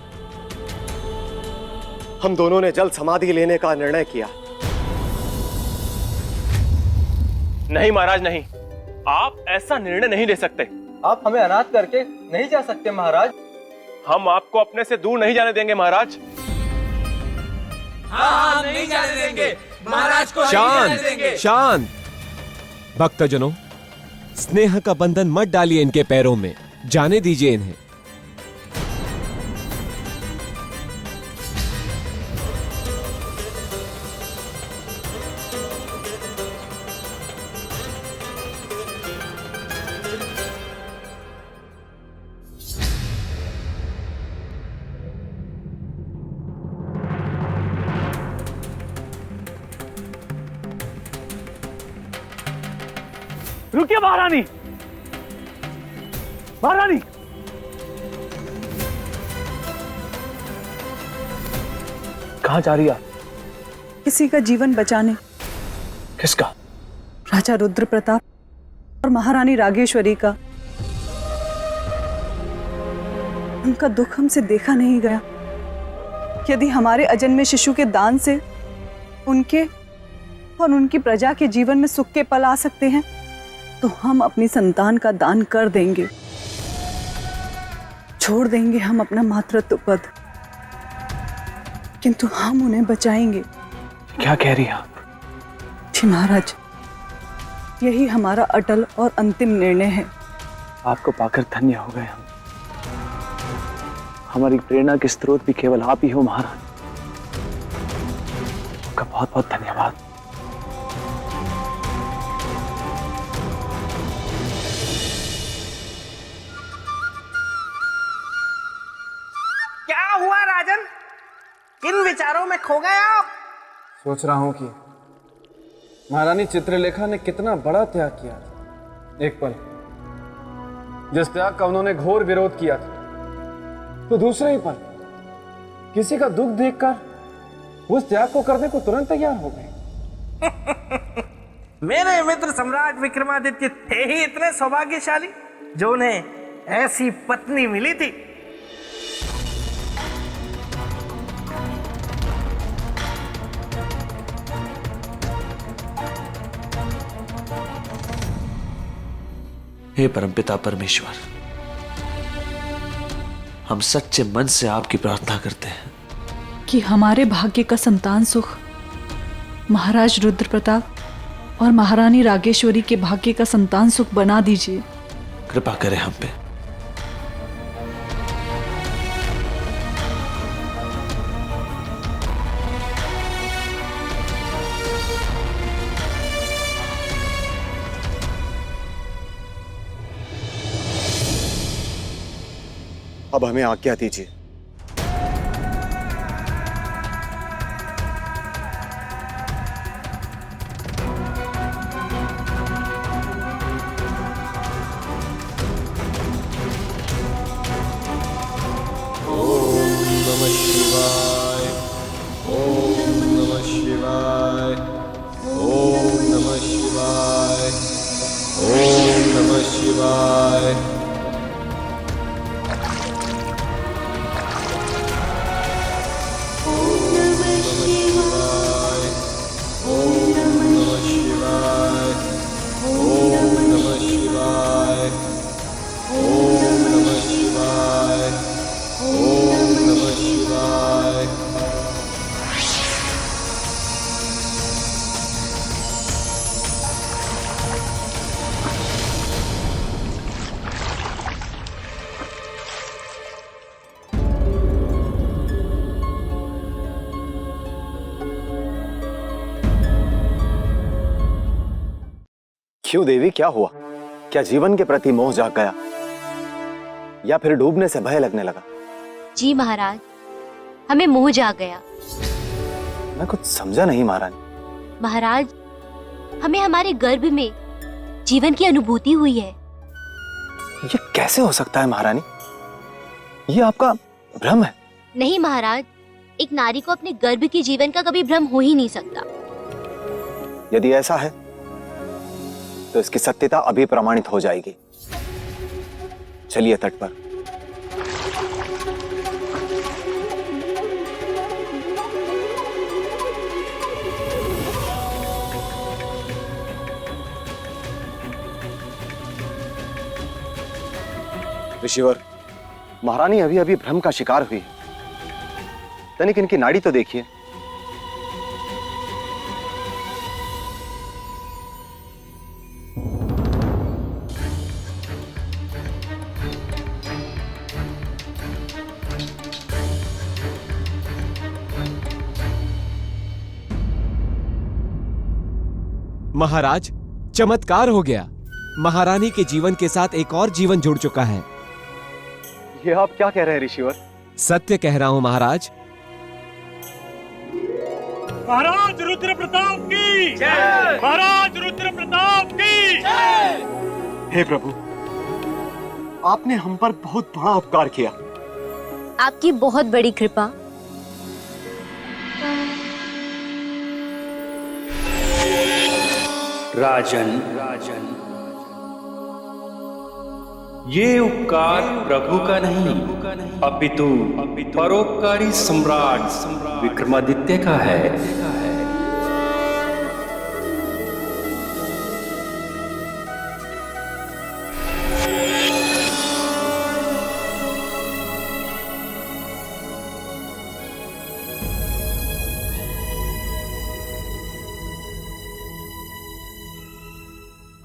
हम दोनों ने जल समाधि लेने का निर्णय किया। नहीं महाराज, नहीं, आप ऐसा निर्णय नहीं ले सकते। आप हमें अनाथ करके नहीं जा सकते महाराज। हम आपको अपने से दूर नहीं जाने देंगे महाराज। हाँ, हम नहीं जाने देंगे महाराज को। शांत शांत भक्तजनों, स्नेह का बंधन मत डालिए इनके पैरों में, जाने दीजिए इन्हें। रुकिए महारानी, महारानी। कहाँ जा रही है? किसी का जीवन बचाने। किसका? राजा रुद्र प्रताप और महारानी रागेश्वरी का। उनका दुख हमसे देखा नहीं गया। यदि हमारे अजन्मे शिशु के दान से उनके और उनकी प्रजा के जीवन में सुख के पल आ सकते हैं, तो हम अपनी संतान का दान कर देंगे। छोड़ देंगे हम अपना मातृत्व पद, किंतु हम उन्हें बचाएंगे। क्या कह रही हैं आप? जी महाराज, यही हमारा अटल और अंतिम निर्णय है। आपको पाकर धन्य हो गए हम। हमारी प्रेरणा के स्रोत भी केवल आप ही हो महाराज। आपका बहुत बहुत धन्यवाद। क्या हुआ राजन? किन विचारों में खो गए आप? सोच रहा हूं कि महारानी चित्रलेखा ने कितना बड़ा त्याग किया था। एक पल जिस त्याग का उन्होंने घोर विरोध किया था, तो दूसरे ही पल किसी का दुख देखकर उस त्याग को करने को तुरंत तैयार हो गए। मेरे मित्र सम्राट विक्रमादित्य थे ही इतने सौभाग्यशाली जो उन्हें ऐसी पत्नी मिली थी। हे परमपिता परमेश्वर, हम सच्चे मन से आपकी प्रार्थना करते हैं कि हमारे भाग्य का संतान सुख महाराज रुद्र प्रताप और महारानी रागेश्वरी के भाग्य का संतान सुख बना दीजिए। कृपा करें हम पे। अब हमें आज्ञा दीजिए। क्यों देवी, क्या हुआ? क्या जीवन के प्रति मोह जाग गया या फिर डूबने से भय लगने लगा? जी महाराज, हमें मोह जाग गया। मैं कुछ समझा नहीं महारानी। महाराज, हमें हमारे गर्भ में जीवन की अनुभूति हुई है। ये कैसे हो सकता है महारानी? ये आपका भ्रम है। नहीं महाराज, एक नारी को अपने गर्भ के जीवन का कभी भ्रम हो ही नहीं सकता। यदि ऐसा है तो इसकी सत्यता अभी प्रमाणित हो जाएगी। चलिए तट पर। ऋषिवर, महारानी अभी अभी भ्रम का शिकार हुई है। तनिक इनकी नाड़ी तो देखिए। महाराज, चमत्कार हो गया। महारानी के जीवन के साथ एक और जीवन जुड़ चुका है। ये आप क्या कह रहे हैं ऋषिवर? सत्य कह रहा हूं महाराज। महाराज रुद्र प्रताप की जय। महाराज रुद्र प्रताप की जय। हे प्रभु, आपने हम पर बहुत बड़ा उपकार किया। आपकी बहुत बड़ी कृपा। राजन, ये उपकार प्रभु का नहीं अपितु परोपकारी सम्राट विक्रमादित्य का है।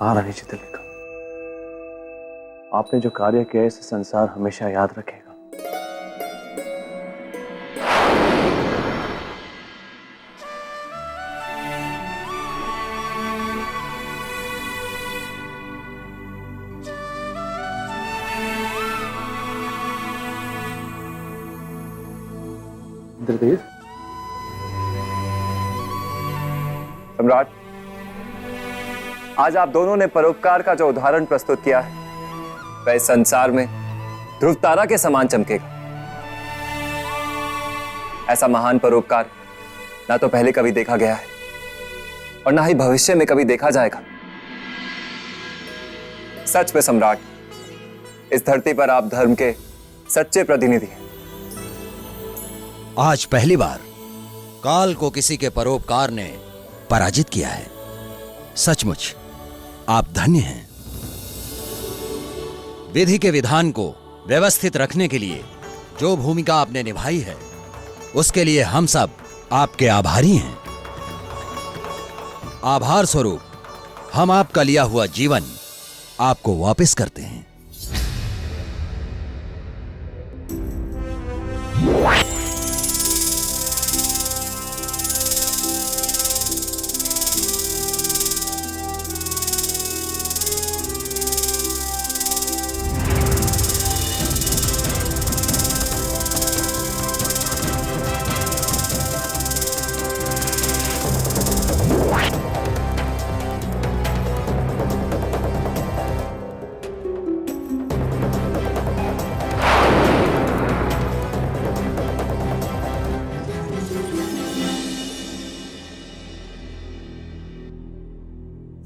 महारानी चित्रलेखा, आपने जो कार्य किया इसे संसार हमेशा याद रखेगा। इंद्रदेव, सम्राट, आज आप दोनों ने परोपकार का जो उदाहरण प्रस्तुत किया है वह इस संसार में ध्रुव तारा के समान चमकेगा। ऐसा महान परोपकार ना तो पहले कभी देखा गया है और ना ही भविष्य में कभी देखा जाएगा। सच में सम्राट, इस धरती पर आप धर्म के सच्चे प्रतिनिधि हैं। आज पहली बार काल को किसी के परोपकार ने पराजित किया है। सचमुच आप धन्य हैं। विधि के विधान को व्यवस्थित रखने के लिए जो भूमिका आपने निभाई है, उसके लिए हम सब आपके आभारी हैं। आभार स्वरूप हम आपका लिया हुआ जीवन आपको वापस करते हैं।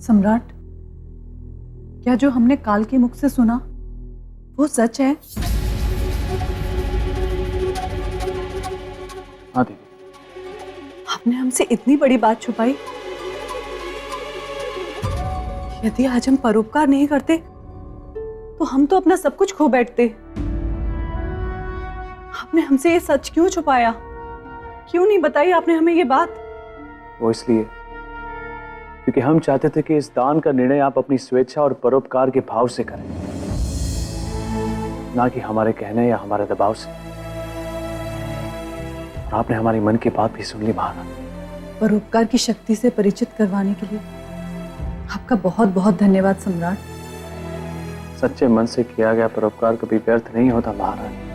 सम्राट, क्या जो हमने काल के मुख से सुना वो सच है? हाँ देवी। आपने हमसे इतनी बड़ी बात छुपाई। यदि आज हम परोपकार नहीं करते तो हम तो अपना सब कुछ खो बैठते। आपने हमसे ये सच क्यों छुपाया? क्यों नहीं बताई आपने हमें ये बात? वो इसलिए क्योंकि हम चाहते थे कि इस दान का निर्णय आप अपनी स्वेच्छा और परोपकार के भाव से करें, ना कि हमारे कहने या हमारे दबाव से। और आपने हमारी मन की बात भी सुन ली महाराज। परोपकार की शक्ति से परिचित करवाने के लिए आपका बहुत बहुत धन्यवाद सम्राट। सच्चे मन से किया गया परोपकार कभी व्यर्थ नहीं होता महाराज।